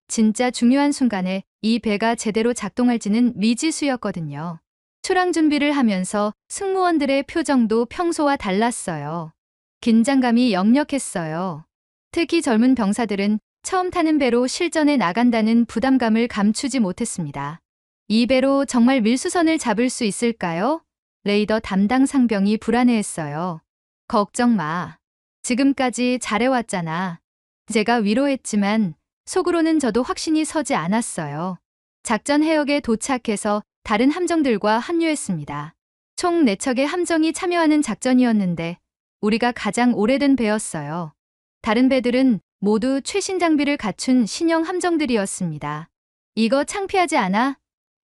진짜 중요한 순간에 이 배가 제대로 작동할지는 미지수였거든요. 출항 준비를 하면서 승무원들의 표정도 평소와 달랐어요. 긴장감이 역력했어요. 특히 젊은 병사들은 처음 타는 배로 실전에 나간다는 부담감을 감추지 못했습니다. 이 배로 정말 밀수선을 잡을 수 있을까요? 레이더 담당 상병이 불안해했어요. 걱정 마. 지금까지 잘해왔잖아. 제가 위로했지만 속으로는 저도 확신이 서지 않았어요. 작전 해역에 도착해서 다른 함정들과 합류했습니다. 총 4척의 함정이 참여하는 작전이었는데 우리가 가장 오래된 배였어요. 다른 배들은 모두 최신 장비를 갖춘 신형 함정들이었습니다. 이거 창피하지 않아?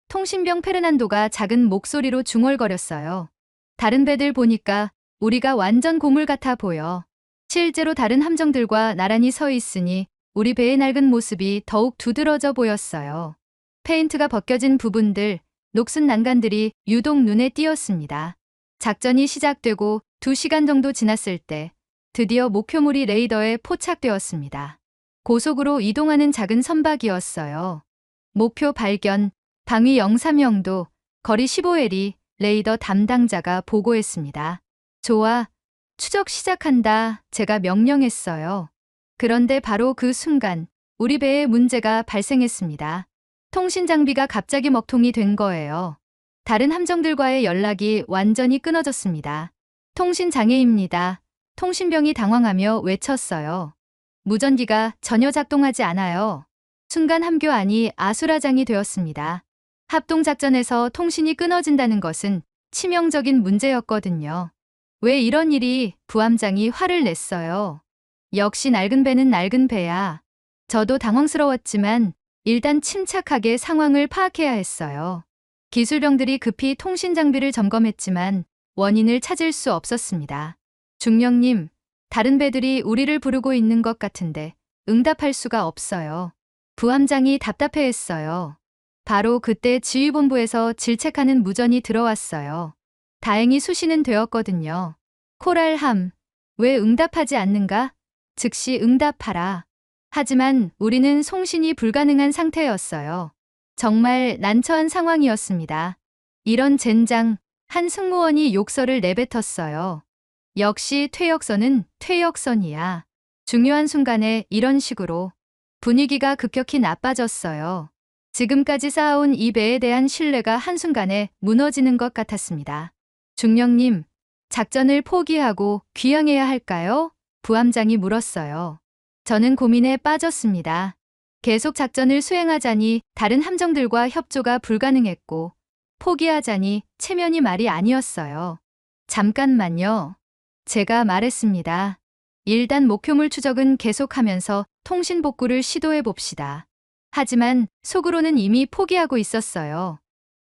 통신병 페르난도가 작은 목소리로 중얼거렸어요. 다른 배들 보니까 우리가 완전 고물 같아 보여. 실제로 다른 함정들과 나란히 서 있으니 우리 배의 낡은 모습이 더욱 두드러져 보였어요. 페인트가 벗겨진 부분들, 녹슨 난간들이 유독 눈에 띄었습니다. 작전이 시작되고 2시간 정도 지났을 때 드디어 목표물이 레이더에 포착되었습니다. 고속으로 이동하는 작은 선박이었어요. 목표 발견, 방위 03형도, 거리 15L이 레이더 담당자가 보고했습니다. 좋아, 추적 시작한다. 제가 명령했어요. 그런데 바로 그 순간 우리 배에 문제가 발생했습니다. 통신 장비가 갑자기 먹통이 된 거예요. 다른 함정들과의 연락이 완전히 끊어졌습니다. 통신 장애입니다. 통신병이 당황하며 외쳤어요. 무전기가 전혀 작동하지 않아요. 순간 함교 안이 아수라장이 되었습니다. 합동작전에서 통신이 끊어진다는 것은 치명적인 문제였거든요. 왜 이런 일이? 부함장이 화를 냈어요. 역시 낡은 배는 낡은 배야. 저도 당황스러웠지만 일단 침착하게 상황을 파악해야 했어요. 기술병들이 급히 통신 장비를 점검했지만 원인을 찾을 수 없었습니다. 중령님, 다른 배들이 우리를 부르고 있는 것 같은데 응답할 수가 없어요. 부함장이 답답해했어요. 바로 그때 지휘본부에서 질책하는 무전이 들어왔어요. 다행히 수신은 되었거든요. 코랄함, 왜 응답하지 않는가? 즉시 응답하라. 하지만 우리는 송신이 불가능한 상태였어요. 정말 난처한 상황이었습니다. 이런 젠장, 한 승무원이 욕설을 내뱉었어요. 역시 퇴역선은 퇴역선이야. 중요한 순간에 이런 식으로 분위기가 급격히 나빠졌어요. 지금까지 쌓아온 이 배에 대한 신뢰가 한순간에 무너지는 것 같았습니다. 중령님, 작전을 포기하고 귀향해야 할까요? 부함장이 물었어요. 저는 고민에 빠졌습니다. 계속 작전을 수행하자니 다른 함정들과 협조가 불가능했고, 포기하자니 체면이 말이 아니었어요. 잠깐만요. 제가 말했습니다. 일단 목표물 추적은 계속하면서 통신 복구를 시도해 봅시다. 하지만 속으로는 이미 포기하고 있었어요.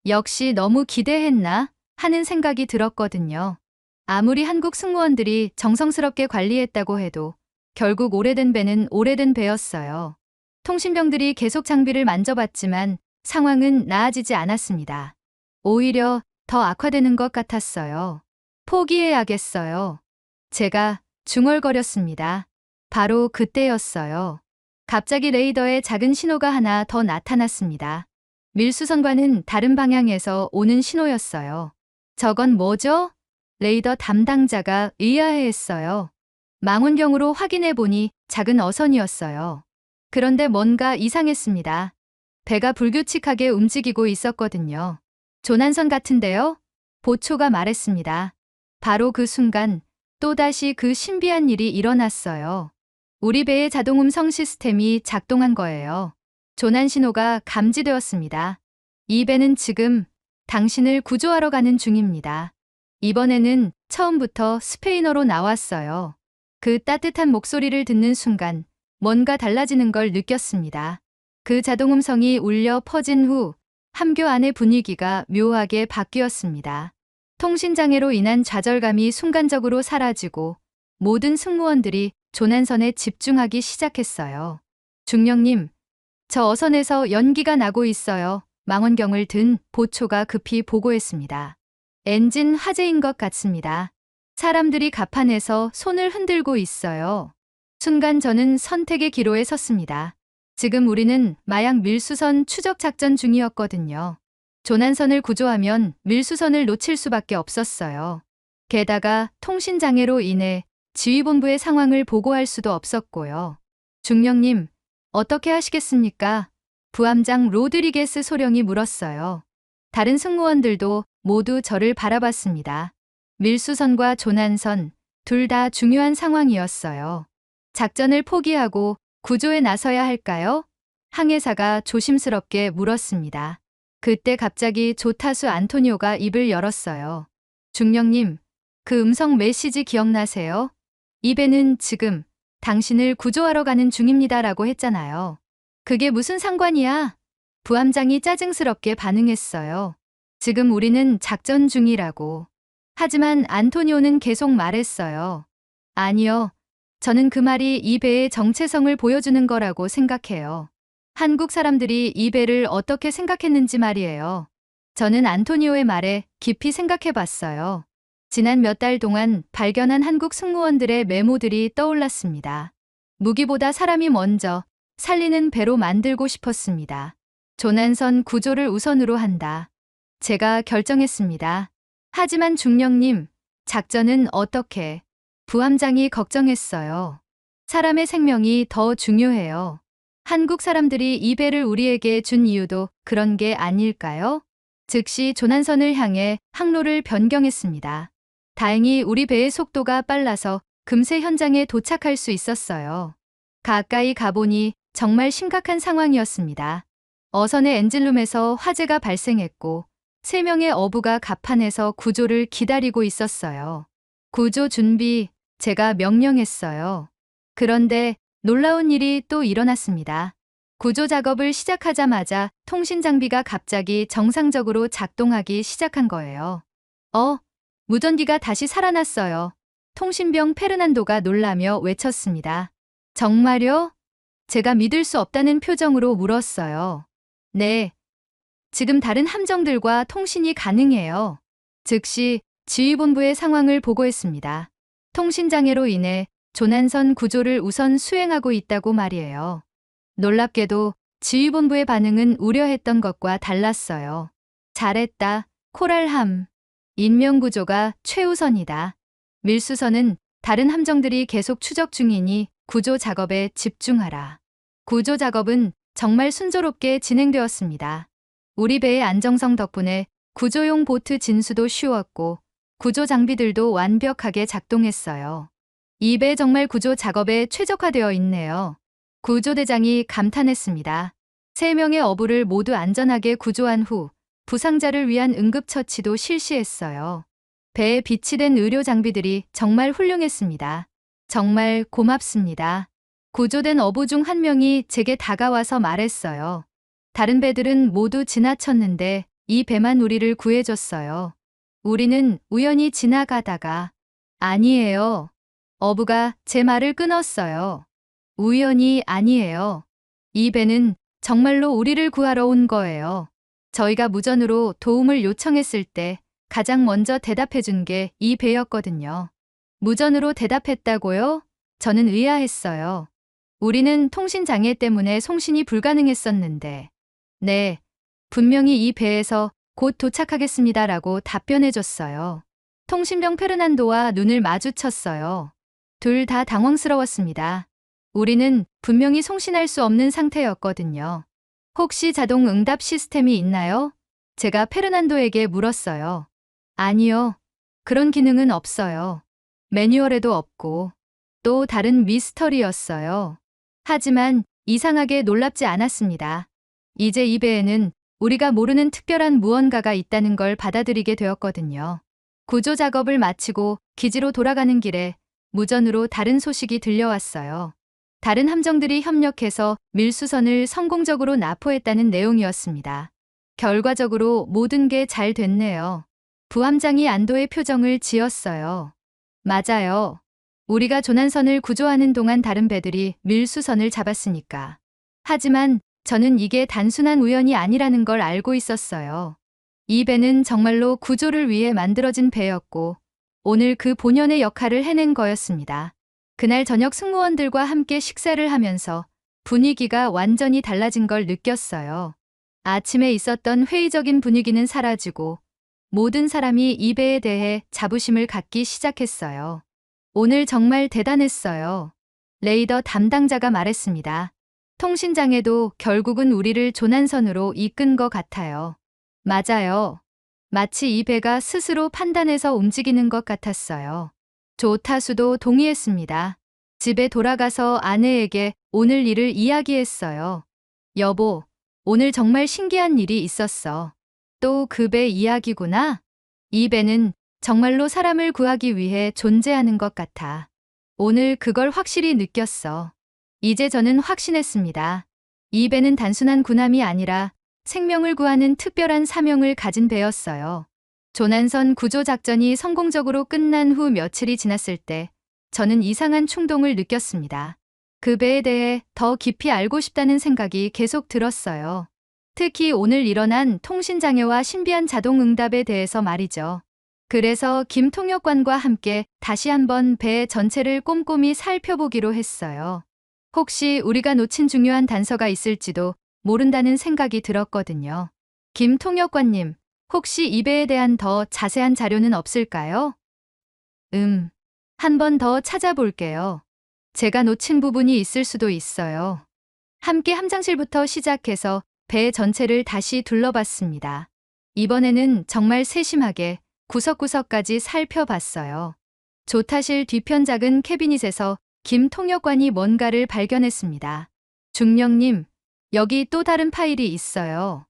역시 너무 기대했나 하는 생각이 들었거든요. 아무리 한국 승무원들이 정성스럽게 관리했다고 해도 결국 오래된 배는 오래된 배였어요. 통신병들이 계속 장비를 만져봤지만 상황은 나아지지 않았습니다. 오히려 더 악화되는 것 같았어요. 포기해야겠어요. 제가 중얼거렸습니다. 바로 그때였어요. 갑자기 레이더에 작은 신호가 하나 더 나타났습니다. 밀수선과는 다른 방향에서 오는 신호였어요. 저건 뭐죠? 레이더 담당자가 의아해했어요. 망원경으로 확인해 보니 작은 어선이었어요. 그런데 뭔가 이상했습니다. 배가 불규칙하게 움직이고 있었거든요. 조난선 같은데요? 보초가 말했습니다. 바로 그 순간 또다시 그 신비한 일이 일어났어요. 우리 배의 자동 음성 시스템이 작동한 거예요. 조난 신호가 감지되었습니다. 이 배는 지금 당신을 구조하러 가는 중입니다. 이번에는 처음부터 스페인어로 나왔어요. 그 따뜻한 목소리를 듣는 순간 뭔가 달라지는 걸 느꼈습니다. 그 자동 음성이 울려 퍼진 후 함교 안의 분위기가 묘하게 바뀌었습니다. 통신장애로 인한 좌절감이 순간적으로 사라지고 모든 승무원들이 조난선에 집중하기 시작했어요. 중령님, 저 어선에서 연기가 나고 있어요. 망원경을 든 보초가 급히 보고했습니다. 엔진 화재인 것 같습니다. 사람들이 갑판에서 손을 흔들고 있어요. 순간 저는 선택의 기로에 섰습니다. 지금 우리는 마약 밀수선 추적 작전 중이었거든요. 조난선을 구조하면 밀수선을 놓칠 수밖에 없었어요. 게다가 통신장애로 인해 지휘본부의 상황을 보고할 수도 없었고요. 중령님, 어떻게 하시겠습니까? 부함장 로드리게스 소령이 물었어요. 다른 승무원들도 모두 저를 바라봤습니다. 밀수선과 조난선, 둘 다 중요한 상황이었어요. 작전을 포기하고 구조에 나서야 할까요? 항해사가 조심스럽게 물었습니다. 그때 갑자기 조타수 안토니오가 입을 열었어요. 중령님, 그 음성 메시지 기억나세요? 이 배는 지금 당신을 구조하러 가는 중입니다라고 했잖아요. 그게 무슨 상관이야? 부함장이 짜증스럽게 반응했어요. 지금 우리는 작전 중이라고. 하지만 안토니오는 계속 말했어요. 아니요. 저는 그 말이 이 배의 정체성을 보여주는 거라고 생각해요. 한국 사람들이 이 배를 어떻게 생각했는지 말이에요. 저는 안토니오의 말에 깊이 생각해 봤어요. 지난 몇 달 동안 발견한 한국 승무원들의 메모들이 떠올랐습니다. 무기보다 사람이 먼저 살리는 배로 만들고 싶었습니다. 조난선 구조를 우선으로 한다. 제가 결정했습니다. 하지만 중령님, 작전은 어떻게? 부함장이 걱정했어요. 사람의 생명이 더 중요해요. 한국 사람들이 이 배를 우리에게 준 이유도 그런 게 아닐까요? 즉시 조난선을 향해 항로를 변경했습니다. 다행히 우리 배의 속도가 빨라서 금세 현장에 도착할 수 있었어요. 가까이 가보니 정말 심각한 상황이었습니다. 어선의 엔진룸에서 화재가 발생했고 3명의 어부가 갑판에서 구조를 기다리고 있었어요. 구조 준비, 제가 명령했어요. 그런데 놀라운 일이 또 일어났습니다. 구조 작업을 시작하자마자 통신 장비가 갑자기 정상적으로 작동하기 시작한 거예요. 무전기가 다시 살아났어요. 통신병 페르난도가 놀라며 외쳤습니다. 정말요? 제가 믿을 수 없다는 표정으로 물었어요. 네. 지금 다른 함정들과 통신이 가능해요. 즉시 지휘본부의 상황을 보고했습니다. 통신장애로 인해 조난선 구조를 우선 수행하고 있다고 말이에요. 놀랍게도 지휘본부의 반응은 우려했던 것과 달랐어요. 잘했다, 코랄함. 인명구조가 최우선이다. 밀수선은 다른 함정들이 계속 추적 중이니 구조 작업에 집중하라. 구조 작업은 정말 순조롭게 진행되었습니다. 우리 배의 안정성 덕분에 구조용 보트 진수도 쉬웠고 구조 장비들도 완벽하게 작동했어요. 이 배 정말 구조 작업에 최적화되어 있네요. 구조대장이 감탄했습니다. 3명의 어부를 모두 안전하게 구조한 후 부상자를 위한 응급처치도 실시했어요. 배에 비치된 의료 장비들이 정말 훌륭했습니다. 정말 고맙습니다. 구조된 어부 중 한 명이 제게 다가와서 말했어요. 다른 배들은 모두 지나쳤는데 이 배만 우리를 구해줬어요. 우리는 우연히 지나가다가 아니에요. 어부가 제 말을 끊었어요. 우연이 아니에요. 이 배는 정말로 우리를 구하러 온 거예요. 저희가 무전으로 도움을 요청했을 때 가장 먼저 대답해준 게 이 배였거든요. 무전으로 대답했다고요? 저는 의아했어요. 우리는 통신장애 때문에 송신이 불가능했었는데. 네, 분명히 이 배에서 곧 도착하겠습니다라고 답변해줬어요. 통신병 페르난도와 눈을 마주쳤어요. 둘 다 당황스러웠습니다. 우리는 분명히 송신할 수 없는 상태였거든요. 혹시 자동 응답 시스템이 있나요? 제가 페르난도에게 물었어요. 아니요. 그런 기능은 없어요. 매뉴얼에도 없고 또 다른 미스터리였어요. 하지만 이상하게 놀랍지 않았습니다. 이제 이 배에는 우리가 모르는 특별한 무언가가 있다는 걸 받아들이게 되었거든요. 구조 작업을 마치고 기지로 돌아가는 길에 무전으로 다른 소식이 들려왔어요. 다른 함정들이 협력해서 밀수선을 성공적으로 납포했다는 내용이었습니다. 결과적으로 모든 게 잘 됐네요. 부함장이 안도의 표정을 지었어요. 맞아요. 우리가 조난선을 구조하는 동안 다른 배들이 밀수선을 잡았으니까. 하지만 저는 이게 단순한 우연이 아니라는 걸 알고 있었어요. 이 배는 정말로 구조를 위해 만들어진 배였고 오늘 그 본연의 역할을 해낸 거였습니다. 그날 저녁 승무원들과 함께 식사를 하면서 분위기가 완전히 달라진 걸 느꼈어요. 아침에 있었던 회의적인 분위기는 사라지고 모든 사람이 이 배에 대해 자부심을 갖기 시작했어요. 오늘 정말 대단했어요. 레이더 담당자가 말했습니다. 통신장애도 결국은 우리를 조난선으로 이끈 것 같아요. 맞아요. 마치 이 배가 스스로 판단해서 움직이는 것 같았어요. 조타수도 동의했습니다. 집에 돌아가서 아내에게 오늘 일을 이야기했어요. 여보, 오늘 정말 신기한 일이 있었어. 또 그 배 이야기구나. 이 배는 정말로 사람을 구하기 위해 존재하는 것 같아. 오늘 그걸 확실히 느꼈어. 이제 저는 확신했습니다. 이 배는 단순한 군함이 아니라 생명을 구하는 특별한 사명을 가진 배였어요. 조난선 구조 작전이 성공적으로 끝난 후 며칠이 지났을 때 저는 이상한 충동을 느꼈습니다. 그 배에 대해 더 깊이 알고 싶다는 생각이 계속 들었어요. 특히 오늘 일어난 통신장애와 신비한 자동응답에 대해서 말이죠. 그래서 김통역관과 함께 다시 한번 배 전체를 꼼꼼히 살펴보기로 했어요. 혹시 우리가 놓친 중요한 단서가 있을지도 모른다는 생각이 들었거든요. 김통역관님, 혹시 이 배에 대한 더 자세한 자료는 없을까요? 한 번 더 찾아볼게요. 제가 놓친 부분이 있을 수도 있어요. 함께 함장실부터 시작해서 배 전체를 다시 둘러봤습니다. 이번에는 정말 세심하게 구석구석까지 살펴봤어요. 조타실 뒤편 작은 캐비닛에서 김통역관이 뭔가를 발견했습니다. 중령님, 여기 또 다른 파일이 있어요.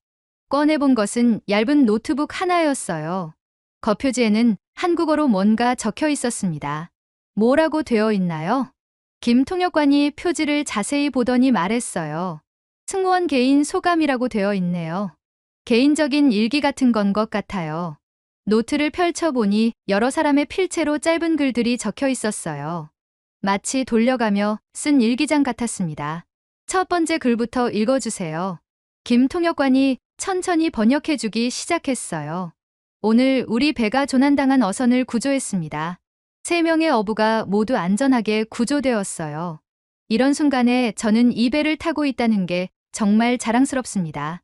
꺼내본 것은 얇은 노트북 하나였어요. 겉표지에는 한국어로 뭔가 적혀 있었습니다. 뭐라고 되어 있나요? 김통역관이 표지를 자세히 보더니 말했어요. 승무원 개인 소감이라고 되어 있네요. 개인적인 일기 같은 건 것 같아요. 노트를 펼쳐보니 여러 사람의 필체로 짧은 글들이 적혀 있었어요. 마치 돌려가며 쓴 일기장 같았습니다. 첫 번째 글부터 읽어주세요. 김통역관이 천천히 번역해주기 시작했어요. 오늘 우리 배가 조난당한 어선을 구조했습니다. 3명의 어부가 모두 안전하게 구조되었어요. 이런 순간에 저는 이 배를 타고 있다는 게 정말 자랑스럽습니다.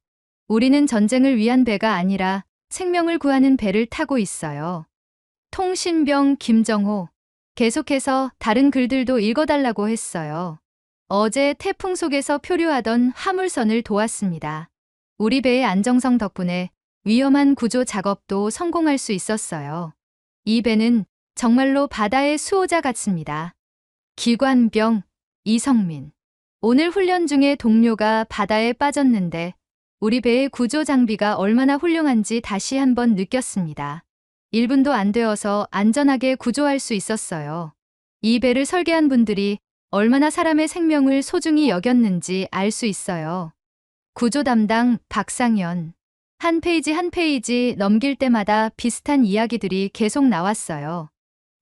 우리는 전쟁을 위한 배가 아니라 생명을 구하는 배를 타고 있어요. 통신병 김정호. 계속해서 다른 글들도 읽어달라고 했어요. 어제 태풍 속에서 표류하던 화물선을 도왔습니다. 우리 배의 안정성 덕분에 위험한 구조 작업도 성공할 수 있었어요. 이 배는 정말로 바다의 수호자 같습니다. 기관병, 이성민. 오늘 훈련 중에 동료가 바다에 빠졌는데 우리 배의 구조 장비가 얼마나 훌륭한지 다시 한번 느꼈습니다. 1분도 안 되어서 안전하게 구조할 수 있었어요. 이 배를 설계한 분들이 얼마나 사람의 생명을 소중히 여겼는지 알 수 있어요. 구조 담당 박상현. 한 페이지 한 페이지 넘길 때마다 비슷한 이야기들이 계속 나왔어요.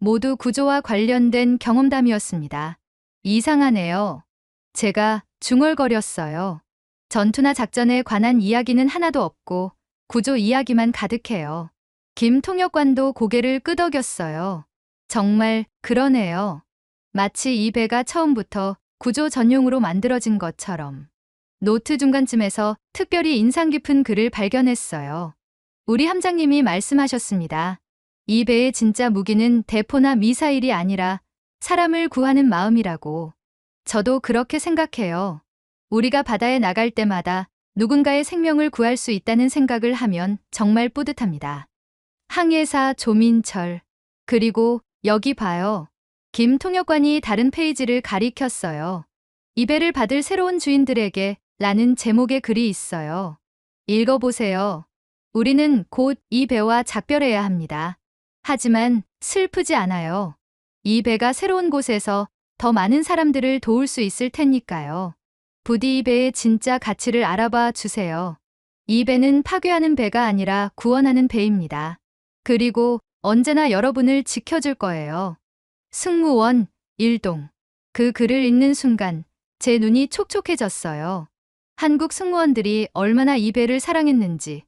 모두 구조와 관련된 경험담이었습니다. 이상하네요. 제가 중얼거렸어요. 전투나 작전에 관한 이야기는 하나도 없고 구조 이야기만 가득해요. 김 통역관도 고개를 끄덕였어요. 정말 그러네요. 마치 이 배가 처음부터 구조 전용으로 만들어진 것처럼. 노트 중간쯤에서 특별히 인상 깊은 글을 발견했어요. 우리 함장님이 말씀하셨습니다. 이 배의 진짜 무기는 대포나 미사일이 아니라 사람을 구하는 마음이라고. 저도 그렇게 생각해요. 우리가 바다에 나갈 때마다 누군가의 생명을 구할 수 있다는 생각을 하면 정말 뿌듯합니다. 항해사 조민철. 그리고 여기 봐요. 김 통역관이 다른 페이지를 가리켰어요. 이 배를 받을 새로운 주인들에게 라는 제목의 글이 있어요. 읽어보세요. 우리는 곧 이 배와 작별해야 합니다. 하지만 슬프지 않아요. 이 배가 새로운 곳에서 더 많은 사람들을 도울 수 있을 테니까요. 부디 이 배의 진짜 가치를 알아봐 주세요. 이 배는 파괴하는 배가 아니라 구원하는 배입니다. 그리고 언제나 여러분을 지켜줄 거예요. 승무원 일동. 그 글을 읽는 순간 제 눈이 촉촉해졌어요. 한국 승무원들이 얼마나 이 배를 사랑했는지,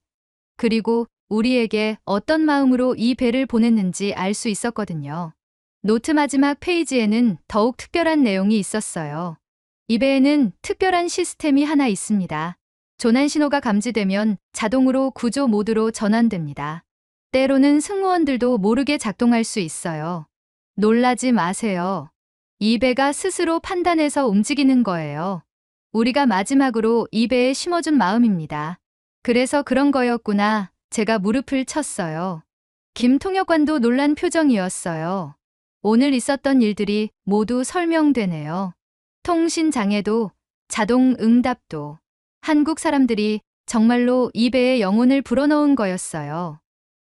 그리고 우리에게 어떤 마음으로 이 배를 보냈는지 알 수 있었거든요. 노트 마지막 페이지에는 더욱 특별한 내용이 있었어요. 이 배에는 특별한 시스템이 하나 있습니다. 조난 신호가 감지되면 자동으로 구조 모드로 전환됩니다. 때로는 승무원들도 모르게 작동할 수 있어요. 놀라지 마세요. 이 배가 스스로 판단해서 움직이는 거예요. 우리가 마지막으로 이 배에 심어준 마음입니다. 그래서 그런 거였구나. 제가 무릎을 쳤어요. 김 통역관도 놀란 표정이었어요. 오늘 있었던 일들이 모두 설명되네요. 통신 장애도, 자동 응답도. 한국 사람들이 정말로 이 배에 영혼을 불어넣은 거였어요.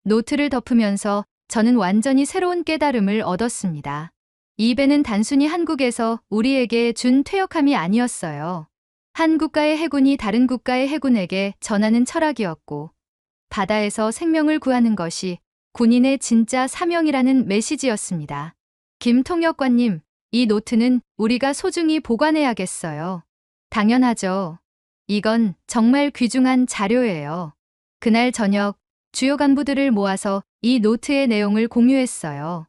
노트를 덮으면서 저는 완전히 새로운 깨달음을 얻었습니다. 이 배는 단순히 한국에서 우리에게 준 퇴역함이 아니었어요. 한 국가의 해군이 다른 국가의 해군에게 전하는 철학이었고, 바다에서 생명을 구하는 것이 군인의 진짜 사명이라는 메시지였습니다. 김 통역관님, 이 노트는 우리가 소중히 보관해야겠어요. 당연하죠. 이건 정말 귀중한 자료예요. 그날 저녁 주요 간부들을 모아서 이 노트의 내용을 공유했어요.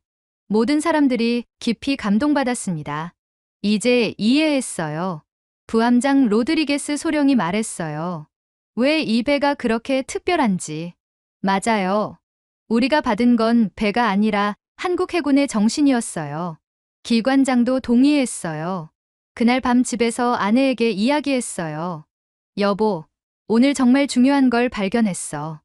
모든 사람들이 깊이 감동받았습니다. 이제 이해했어요. 부함장 로드리게스 소령이 말했어요. 왜 이 배가 그렇게 특별한지. 맞아요. 우리가 받은 건 배가 아니라 한국 해군의 정신이었어요. 기관장도 동의했어요. 그날 밤 집에서 아내에게 이야기했어요. 여보, 오늘 정말 중요한 걸 발견했어.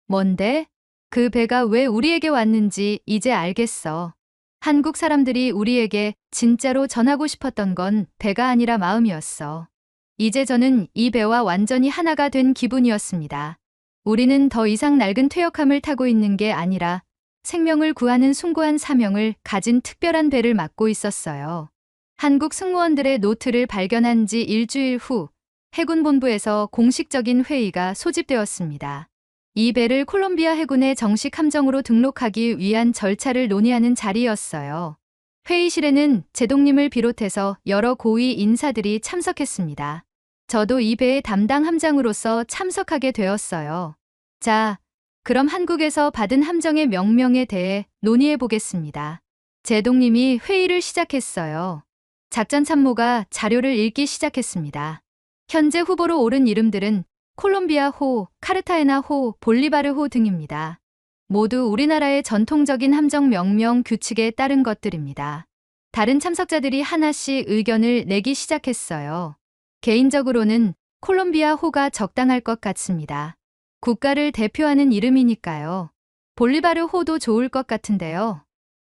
뭔데? 그 배가 왜 우리에게 왔는지 이제 알겠어. 한국 사람들이 우리에게 진짜로 전하고 싶었던 건 배가 아니라 마음이었어. 이제 저는 이 배와 완전히 하나가 된 기분이었습니다. 우리는 더 이상 낡은 퇴역함을 타고 있는 게 아니라 생명을 구하는 숭고한 사명을 가진 특별한 배를 맡고 있었어요. 한국 승무원들의 노트를 발견한 지 일주일 후 해군본부에서 공식적인 회의가 소집되었습니다. 이 배를 콜롬비아 해군의 정식 함정으로 등록하기 위한 절차를 논의하는 자리였어요. 회의실에는 제동님을 비롯해서 여러 고위 인사들이 참석했습니다. 저도 이 배의 담당 함장으로서 참석하게 되었어요. 자, 그럼 한국에서 받은 함정의 명명에 대해 논의해 보겠습니다. 제동님이 회의를 시작했어요. 작전참모가 자료를 읽기 시작했습니다. 현재 후보로 오른 이름들은 콜롬비아호, 카르타헤나호, 볼리바르호 등입니다. 모두 우리나라의 전통적인 함정 명명 규칙에 따른 것들입니다. 다른 참석자들이 하나씩 의견을 내기 시작했어요. 개인적으로는 콜롬비아호가 적당할 것 같습니다. 국가를 대표하는 이름이니까요. 볼리바르호도 좋을 것 같은데요.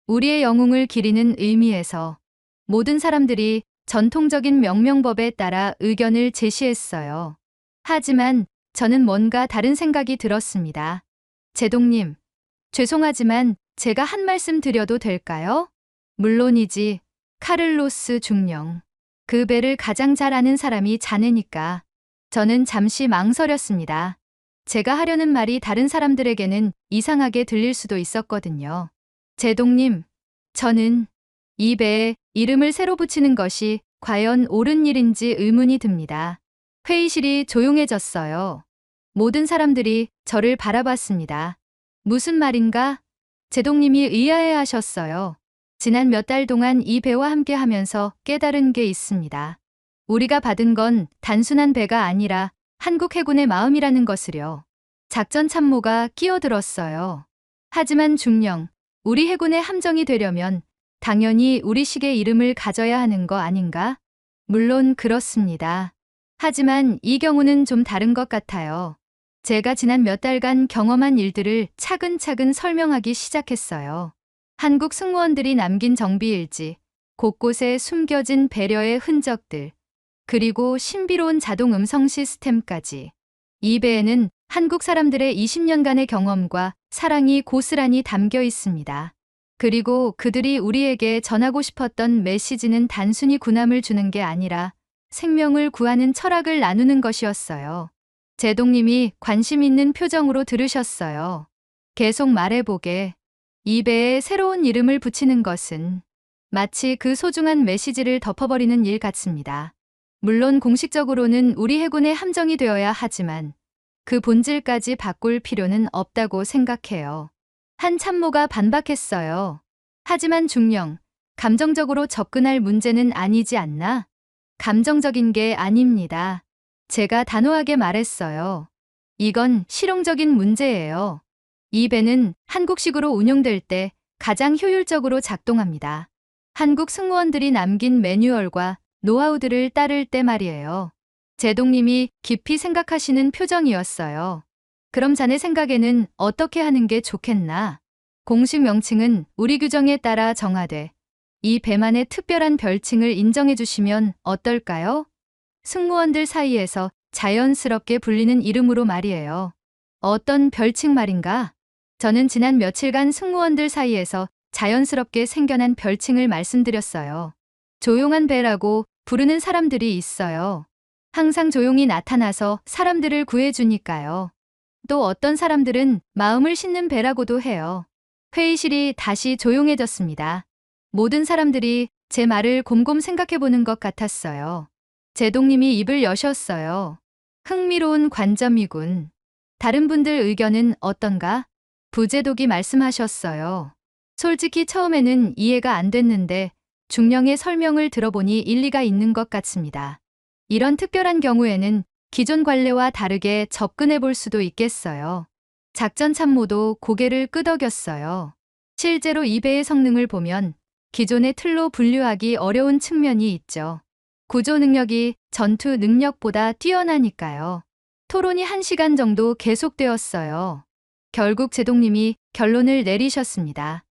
우리의 영웅을 기리는 의미에서 모든 사람들이 전통적인 명명법에 따라 의견을 제시했어요. 하지만 저는 뭔가 다른 생각이 들었습니다. 제동님, 죄송하지만 제가 한 말씀 드려도 될까요? 물론이지. 카를로스 중령. 그 배를 가장 잘 아는 사람이 자네니까. 저는 잠시 망설였습니다. 제가 하려는 말이 다른 사람들에게는 이상하게 들릴 수도 있었거든요. 제동님, 저는 이 배에 이름을 새로 붙이는 것이 과연 옳은 일인지 의문이 듭니다. 회의실이 조용해졌어요. 모든 사람들이 저를 바라봤습니다. 무슨 말인가? 제동님이 의아해 하셨어요. 지난 몇 달 동안 이 배와 함께 하면서 깨달은 게 있습니다. 우리가 받은 건 단순한 배가 아니라 한국 해군의 마음이라는 것을요. 작전 참모가 끼어들었어요. 하지만 중령, 우리 해군의 함정이 되려면 당연히 우리식의 이름을 가져야 하는 거 아닌가? 물론 그렇습니다. 하지만 이 경우는 좀 다른 것 같아요. 제가 지난 몇 달간 경험한 일들을 차근차근 설명하기 시작했어요. 한국 승무원들이 남긴 정비일지, 곳곳에 숨겨진 배려의 흔적들, 그리고 신비로운 자동 음성 시스템까지. 이 배에는 한국 사람들의 20년간의 경험과 사랑이 고스란히 담겨 있습니다. 그리고 그들이 우리에게 전하고 싶었던 메시지는 단순히 군함을 주는 게 아니라 생명을 구하는 철학을 나누는 것이었어요. 제동님이 관심 있는 표정으로 들으셨어요. 계속 말해보게. 이 배에 새로운 이름을 붙이는 것은 마치 그 소중한 메시지를 덮어버리는 일 같습니다. 물론 공식적으로는 우리 해군의 함정이 되어야 하지만 그 본질까지 바꿀 필요는 없다고 생각해요. 한 참모가 반박했어요. 하지만 중령, 감정적으로 접근할 문제는 아니지 않나? 감정적인 게 아닙니다. 제가 단호하게 말했어요. 이건 실용적인 문제예요. 이 배는 한국식으로 운용될 때 가장 효율적으로 작동합니다. 한국 승무원들이 남긴 매뉴얼과 노하우들을 따를 때 말이에요. 제동님이 깊이 생각하시는 표정이었어요. 그럼 자네 생각에는 어떻게 하는 게 좋겠나? 공식 명칭은 우리 규정에 따라 정하되 이 배만의 특별한 별칭을 인정해 주시면 어떨까요? 승무원들 사이에서 자연스럽게 불리는 이름으로 말이에요. 어떤 별칭 말인가? 저는 지난 며칠간 승무원들 사이에서 자연스럽게 생겨난 별칭을 말씀드렸어요. 조용한 배라고 부르는 사람들이 있어요. 항상 조용히 나타나서 사람들을 구해주니까요. 또 어떤 사람들은 마음을 싣는 배라고도 해요. 회의실이 다시 조용해졌습니다. 모든 사람들이 제 말을 곰곰 생각해보는 것 같았어요. 제동님이 입을 여셨어요. 흥미로운 관점이군. 다른 분들 의견은 어떤가? 부제독이 말씀하셨어요. 솔직히 처음에는 이해가 안 됐는데 중령의 설명을 들어보니 일리가 있는 것 같습니다. 이런 특별한 경우에는 기존 관례와 다르게 접근해 볼 수도 있겠어요. 작전 참모도 고개를 끄덕였어요. 실제로 이 배의 성능을 보면 기존의 틀로 분류하기 어려운 측면이 있죠. 구조 능력이 전투 능력보다 뛰어나니까요. 토론이 1시간 정도 계속되었어요. 결국 제동님이 결론을 내리셨습니다.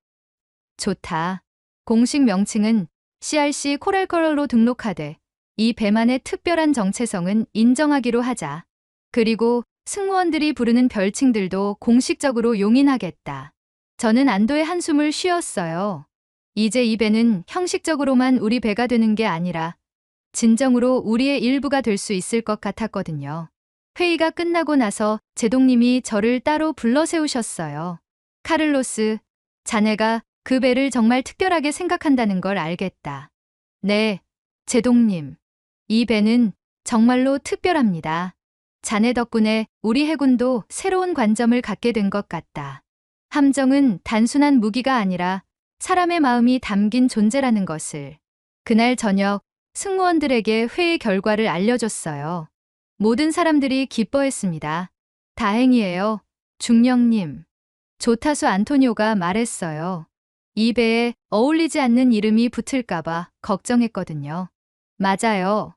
좋다. 공식 명칭은 CRC 코랄컬러로 등록하되 이 배만의 특별한 정체성은 인정하기로 하자. 그리고 승무원들이 부르는 별칭들도 공식적으로 용인하겠다. 저는 안도의 한숨을 쉬었어요. 이제 이 배는 형식적으로만 우리 배가 되는 게 아니라 진정으로 우리의 일부가 될 수 있을 것 같았거든요. 회의가 끝나고 나서 제동님이 저를 따로 불러 세우셨어요. 카를로스, 자네가 그 배를 정말 특별하게 생각한다는 걸 알겠다. 네, 제동님. 이 배는 정말로 특별합니다. 자네 덕분에 우리 해군도 새로운 관점을 갖게 된 것 같다. 함정은 단순한 무기가 아니라 사람의 마음이 담긴 존재라는 것을. 그날 저녁 승무원들에게 회의 결과를 알려줬어요. 모든 사람들이 기뻐했습니다. 다행이에요, 중령님. 조타수 안토니오가 말했어요. 이 배에 어울리지 않는 이름이 붙을까봐 걱정했거든요. 맞아요.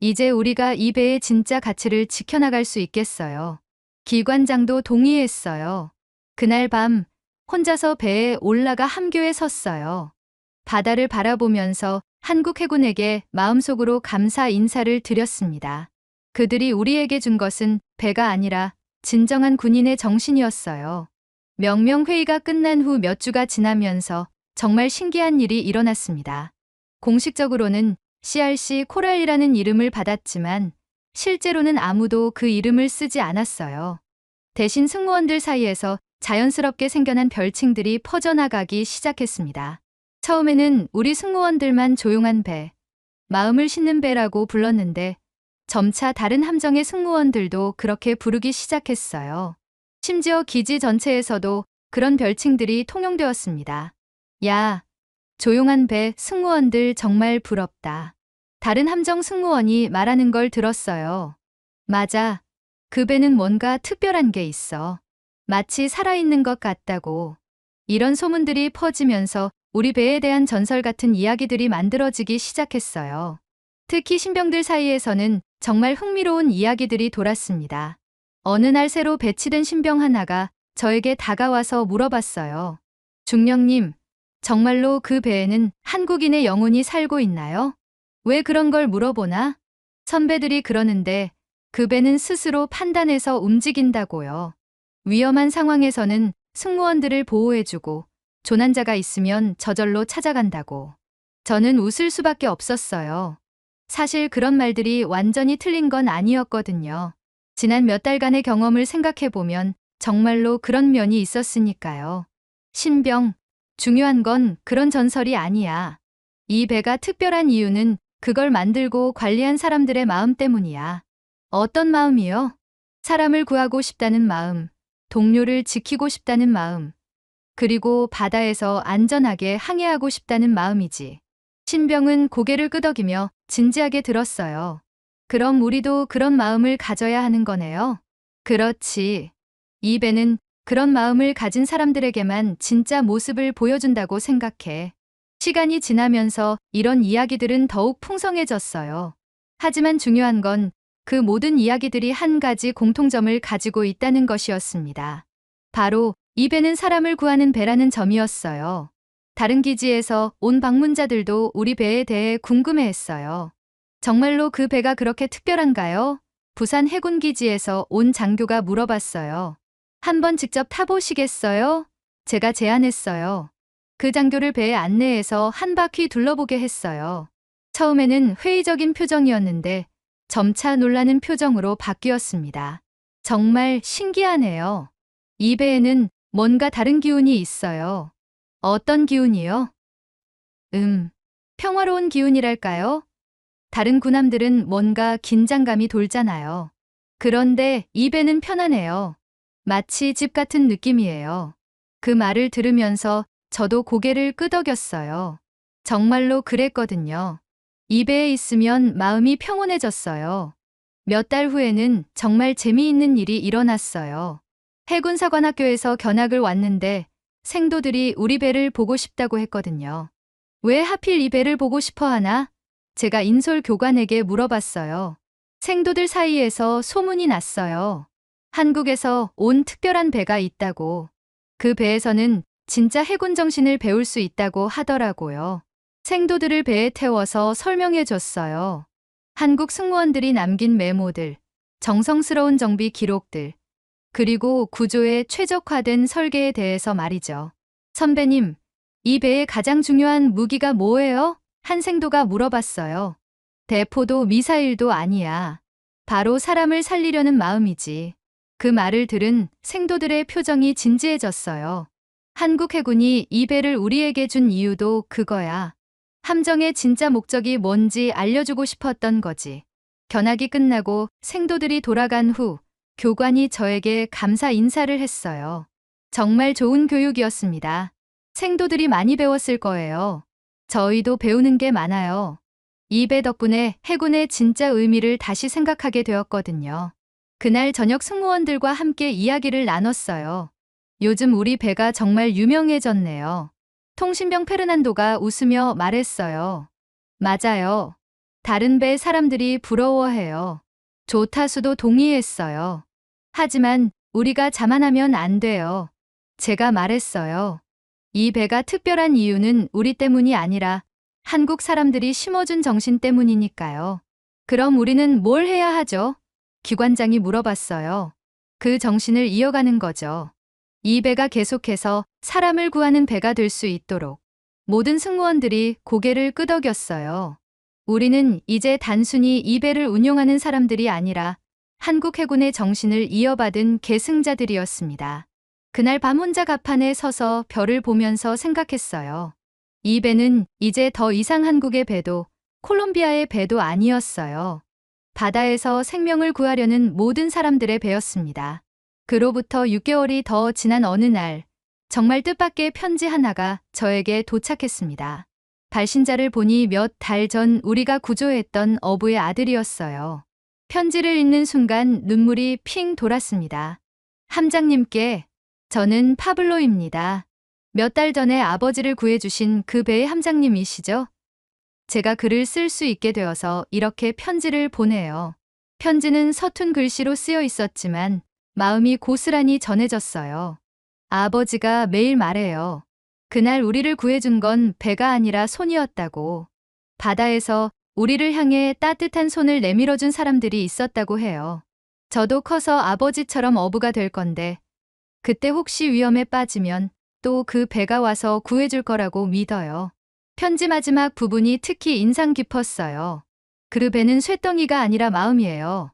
이제 우리가 이 배의 진짜 가치를 지켜나갈 수 있겠어요. 기관장도 동의했어요. 그날 밤 혼자서 배에 올라가 함교에 섰어요. 바다를 바라보면서 한국 해군에게 마음속으로 감사 인사를 드렸습니다. 그들이 우리에게 준 것은 배가 아니라 진정한 군인의 정신이었어요. 명명회의가 끝난 후 몇 주가 지나면서 정말 신기한 일이 일어났습니다. 공식적으로는 CRC 코랄이라는 이름을 받았지만 실제로는 아무도 그 이름을 쓰지 않았어요. 대신 승무원들 사이에서 자연스럽게 생겨난 별칭들이 퍼져나가기 시작했습니다. 처음에는 우리 승무원들만 조용한 배, 마음을 싣는 배라고 불렀는데 점차 다른 함정의 승무원들도 그렇게 부르기 시작했어요. 심지어 기지 전체에서도 그런 별칭들이 통용되었습니다. 야, 조용한 배 승무원들 정말 부럽다. 다른 함정 승무원이 말하는 걸 들었어요. 맞아. 그 배는 뭔가 특별한 게 있어. 마치 살아있는 것 같다고. 이런 소문들이 퍼지면서 우리 배에 대한 전설 같은 이야기들이 만들어지기 시작했어요. 특히 신병들 사이에서는 정말 흥미로운 이야기들이 돌았습니다. 어느 날 새로 배치된 신병 하나가 저에게 다가와서 물어봤어요. 중령님, 정말로 그 배에는 한국인의 영혼이 살고 있나요? 왜 그런 걸 물어보나? 선배들이 그러는데 그 배는 스스로 판단해서 움직인다고요. 위험한 상황에서는 승무원들을 보호해주고 조난자가 있으면 저절로 찾아간다고. 저는 웃을 수밖에 없었어요. 사실 그런 말들이 완전히 틀린 건 아니었거든요. 지난 몇 달간의 경험을 생각해보면 정말로 그런 면이 있었으니까요. 신병, 중요한 건 그런 전설이 아니야. 이 배가 특별한 이유는 그걸 만들고 관리한 사람들의 마음 때문이야. 어떤 마음이요? 사람을 구하고 싶다는 마음, 동료를 지키고 싶다는 마음, 그리고 바다에서 안전하게 항해하고 싶다는 마음이지. 신병은 고개를 끄덕이며 진지하게 들었어요. 그럼 우리도 그런 마음을 가져야 하는 거네요? 그렇지. 이 배는 그런 마음을 가진 사람들에게만 진짜 모습을 보여준다고 생각해. 시간이 지나면서 이런 이야기들은 더욱 풍성해졌어요. 하지만 중요한 건 그 모든 이야기들이 한 가지 공통점을 가지고 있다는 것이었습니다. 바로 이 배는 사람을 구하는 배라는 점이었어요. 다른 기지에서 온 방문자들도 우리 배에 대해 궁금해했어요. 정말로 그 배가 그렇게 특별한가요? 부산 해군기지에서 온 장교가 물어봤어요. 한번 직접 타보시겠어요? 제가 제안했어요. 그 장교를 배에 안내해서 한 바퀴 둘러보게 했어요. 처음에는 회의적인 표정이었는데 점차 놀라는 표정으로 바뀌었습니다. 정말 신기하네요. 이 배에는 뭔가 다른 기운이 있어요. 어떤 기운이요? 평화로운 기운이랄까요? 다른 군함들은 뭔가 긴장감이 돌잖아요. 그런데 이 배는 편안해요. 마치 집 같은 느낌이에요. 그 말을 들으면서 저도 고개를 끄덕였어요. 정말로 그랬거든요. 이 배에 있으면 마음이 평온해졌어요. 몇 달 후에는 정말 재미있는 일이 일어났어요. 해군사관학교에서 견학을 왔는데 생도들이 우리 배를 보고 싶다고 했거든요. 왜 하필 이 배를 보고 싶어 하나? 제가 인솔 교관에게 물어봤어요. 생도들 사이에서 소문이 났어요. 한국에서 온 특별한 배가 있다고. 그 배에서는 진짜 해군 정신을 배울 수 있다고 하더라고요. 생도들을 배에 태워서 설명해 줬어요. 한국 승무원들이 남긴 메모들, 정성스러운 정비 기록들, 그리고 구조의 최적화된 설계에 대해서 말이죠. 선배님, 이 배의 가장 중요한 무기가 뭐예요? 한 생도가 물어봤어요. 대포도 미사일도 아니야. 바로 사람을 살리려는 마음이지. 그 말을 들은 생도들의 표정이 진지해졌어요. 한국 해군이 이 배를 우리에게 준 이유도 그거야. 함정의 진짜 목적이 뭔지 알려주고 싶었던 거지. 견학이 끝나고 생도들이 돌아간 후 교관이 저에게 감사 인사를 했어요. 정말 좋은 교육이었습니다. 생도들이 많이 배웠을 거예요. 저희도 배우는 게 많아요. 이 배 덕분에 해군의 진짜 의미를 다시 생각하게 되었거든요. 그날 저녁 승무원들과 함께 이야기를 나눴어요. 요즘 우리 배가 정말 유명해졌네요. 통신병 페르난도가 웃으며 말했어요. 맞아요. 다른 배 사람들이 부러워해요. 조타수도 동의했어요. 하지만 우리가 자만하면 안 돼요. 제가 말했어요. 이 배가 특별한 이유는 우리 때문이 아니라 한국 사람들이 심어준 정신 때문이니까요. 그럼 우리는 뭘 해야 하죠? 기관장이 물어봤어요. 그 정신을 이어가는 거죠. 이 배가 계속해서 사람을 구하는 배가 될 수 있도록 모든 승무원들이 고개를 끄덕였어요. 우리는 이제 단순히 이 배를 운용하는 사람들이 아니라 한국 해군의 정신을 이어받은 계승자들이었습니다. 그날 밤 혼자 갑판에 서서 별을 보면서 생각했어요. 이 배는 이제 더 이상 한국의 배도 콜롬비아의 배도 아니었어요. 바다에서 생명을 구하려는 모든 사람들의 배였습니다. 그로부터 6개월이 더 지난 어느 날, 정말 뜻밖의 편지 하나가 저에게 도착했습니다. 발신자를 보니 몇 달 전 우리가 구조했던 어부의 아들이었어요. 편지를 읽는 순간 눈물이 핑 돌았습니다. 함장님께, 저는 파블로입니다. 몇 달 전에 아버지를 구해주신 그 배의 함장님이시죠? 제가 글을 쓸 수 있게 되어서 이렇게 편지를 보내요. 편지는 서툰 글씨로 쓰여 있었지만 마음이 고스란히 전해졌어요. 아버지가 매일 말해요. 그날 우리를 구해준 건 배가 아니라 손이었다고. 바다에서 우리를 향해 따뜻한 손을 내밀어준 사람들이 있었다고 해요. 저도 커서 아버지처럼 어부가 될 건데 그때 혹시 위험에 빠지면 또 그 배가 와서 구해줄 거라고 믿어요. 편지 마지막 부분이 특히 인상 깊었어요. 그 배는 쇳덩이가 아니라 마음이에요.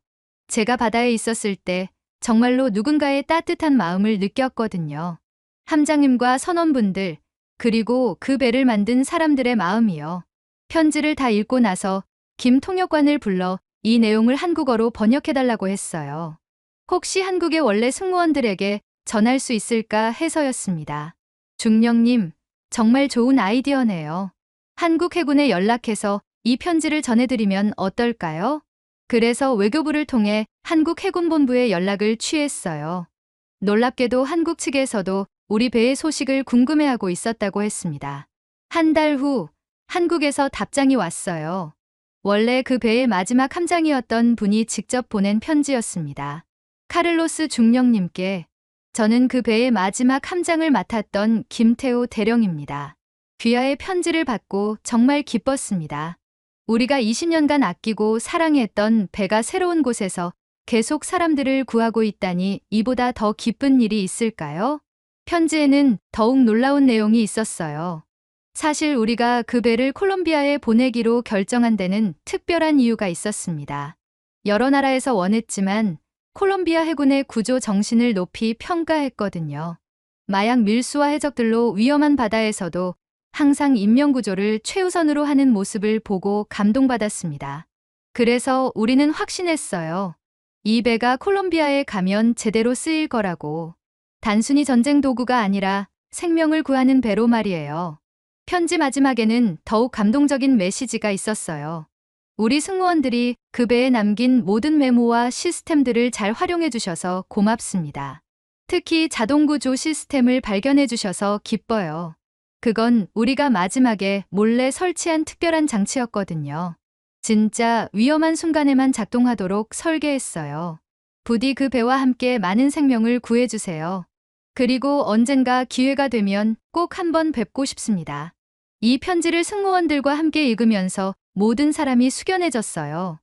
제가 바다에 있었을 때 정말로 누군가의 따뜻한 마음을 느꼈거든요. 함장님과 선원분들, 그리고 그 배를 만든 사람들의 마음이요. 편지를 다 읽고 나서 김 통역관을 불러 이 내용을 한국어로 번역해달라고 했어요. 혹시 한국의 원래 승무원들에게 전할 수 있을까 해서였습니다. 중령님, 정말 좋은 아이디어네요. 한국 해군에 연락해서 이 편지를 전해드리면 어떨까요? 그래서 외교부를 통해 한국 해군본부에 연락을 취했어요. 놀랍게도 한국 측에서도 우리 배의 소식을 궁금해하고 있었다고 했습니다. 한 달 후 한국에서 답장이 왔어요. 원래 그 배의 마지막 함장이었던 분이 직접 보낸 편지였습니다. 카를로스 중령님께, 저는 그 배의 마지막 함장을 맡았던 김태호 대령입니다. 귀하의 편지를 받고 정말 기뻤습니다. 우리가 20년간 아끼고 사랑했던 배가 새로운 곳에서 계속 사람들을 구하고 있다니 이보다 더 기쁜 일이 있을까요? 편지에는 더욱 놀라운 내용이 있었어요. 사실 우리가 그 배를 콜롬비아에 보내기로 결정한 데는 특별한 이유가 있었습니다. 여러 나라에서 원했지만 콜롬비아 해군의 구조 정신을 높이 평가했거든요. 마약 밀수와 해적들로 위험한 바다에서도 항상 인명구조를 최우선으로 하는 모습을 보고 감동받았습니다. 그래서 우리는 확신했어요. 이 배가 콜롬비아에 가면 제대로 쓰일 거라고. 단순히 전쟁 도구가 아니라 생명을 구하는 배로 말이에요. 편지 마지막에는 더욱 감동적인 메시지가 있었어요. 우리 승무원들이 그 배에 남긴 모든 메모와 시스템들을 잘 활용해 주셔서 고맙습니다. 특히 자동구조 시스템을 발견해 주셔서 기뻐요. 그건 우리가 마지막에 몰래 설치한 특별한 장치였거든요. 진짜 위험한 순간에만 작동하도록 설계했어요. 부디 그 배와 함께 많은 생명을 구해주세요. 그리고 언젠가 기회가 되면 꼭 한번 뵙고 싶습니다. 이 편지를 승무원들과 함께 읽으면서 모든 사람이 숙연해졌어요.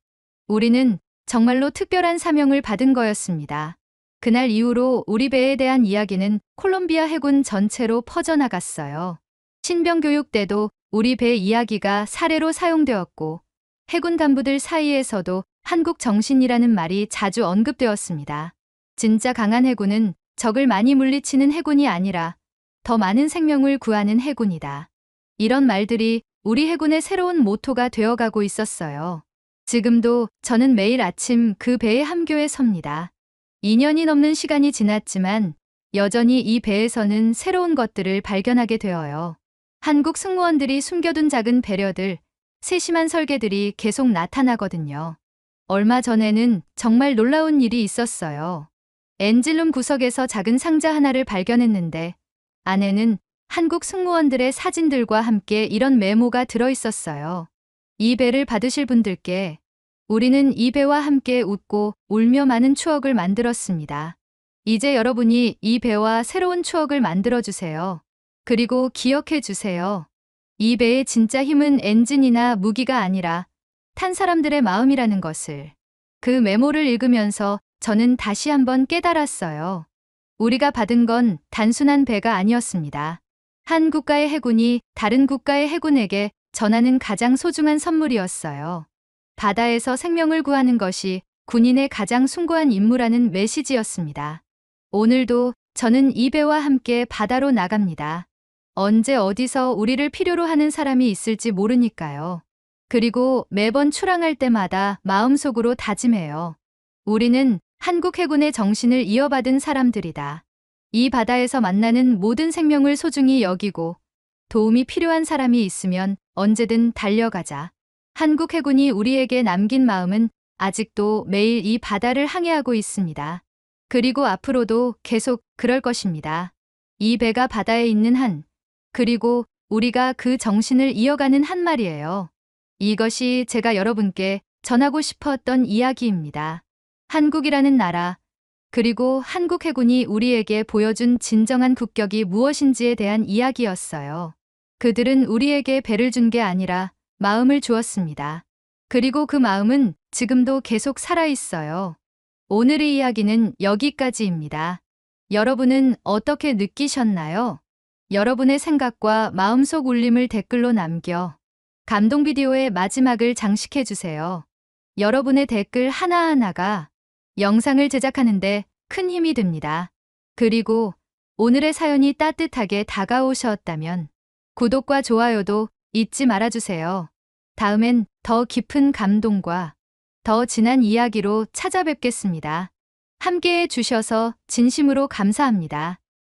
우리는 정말로 특별한 사명을 받은 거였습니다. 그날 이후로 우리 배에 대한 이야기는 콜롬비아 해군 전체로 퍼져나갔어요. 신병 교육 때도 우리 배 이야기가 사례로 사용되었고 해군 간부들 사이에서도 한국 정신이라는 말이 자주 언급되었습니다. 진짜 강한 해군은 적을 많이 물리치는 해군이 아니라 더 많은 생명을 구하는 해군이다. 이런 말들이 우리 해군의 새로운 모토가 되어가고 있었어요. 지금도 저는 매일 아침 그 배의 함교에 섭니다. 2년이 넘는 시간이 지났지만 여전히 이 배에서는 새로운 것들을 발견하게 되어요. 한국 승무원들이 숨겨둔 작은 배려들, 세심한 설계들이 계속 나타나거든요. 얼마 전에는 정말 놀라운 일이 있었어요. 엔진룸 구석에서 작은 상자 하나를 발견했는데 안에는 한국 승무원들의 사진들과 함께 이런 메모가 들어있었어요. 이 배를 받으실 분들께, 우리는 이 배와 함께 웃고 울며 많은 추억을 만들었습니다. 이제 여러분이 이 배와 새로운 추억을 만들어주세요. 그리고 기억해 주세요. 이 배의 진짜 힘은 엔진이나 무기가 아니라 탄 사람들의 마음이라는 것을. 그 메모를 읽으면서 저는 다시 한번 깨달았어요. 우리가 받은 건 단순한 배가 아니었습니다. 한 국가의 해군이 다른 국가의 해군에게 전하는 가장 소중한 선물이었어요. 바다에서 생명을 구하는 것이 군인의 가장 숭고한 임무라는 메시지였습니다. 오늘도 저는 이 배와 함께 바다로 나갑니다. 언제 어디서 우리를 필요로 하는 사람이 있을지 모르니까요. 그리고 매번 출항할 때마다 마음속으로 다짐해요. 우리는 한국 해군의 정신을 이어받은 사람들이다. 이 바다에서 만나는 모든 생명을 소중히 여기고 도움이 필요한 사람이 있으면 언제든 달려가자. 한국 해군이 우리에게 남긴 마음은 아직도 매일 이 바다를 항해하고 있습니다. 그리고 앞으로도 계속 그럴 것입니다. 이 배가 바다에 있는 한, 그리고 우리가 그 정신을 이어가는 한 말이에요. 이것이 제가 여러분께 전하고 싶었던 이야기입니다. 한국이라는 나라, 그리고 한국 해군이 우리에게 보여준 진정한 국격이 무엇인지에 대한 이야기였어요. 그들은 우리에게 배를 준 게 아니라 마음을 주었습니다. 그리고 그 마음은 지금도 계속 살아있어요. 오늘의 이야기는 여기까지입니다. 여러분은 어떻게 느끼셨나요? 여러분의 생각과 마음속 울림을 댓글로 남겨 감동 비디오의 마지막을 장식해주세요. 여러분의 댓글 하나하나가 영상을 제작하는데 큰 힘이 됩니다. 그리고 오늘의 사연이 따뜻하게 다가오셨다면 구독과 좋아요도 잊지 말아주세요. 다음엔 더 깊은 감동과 더 진한 이야기로 찾아뵙겠습니다. 함께해 주셔서 진심으로 감사합니다.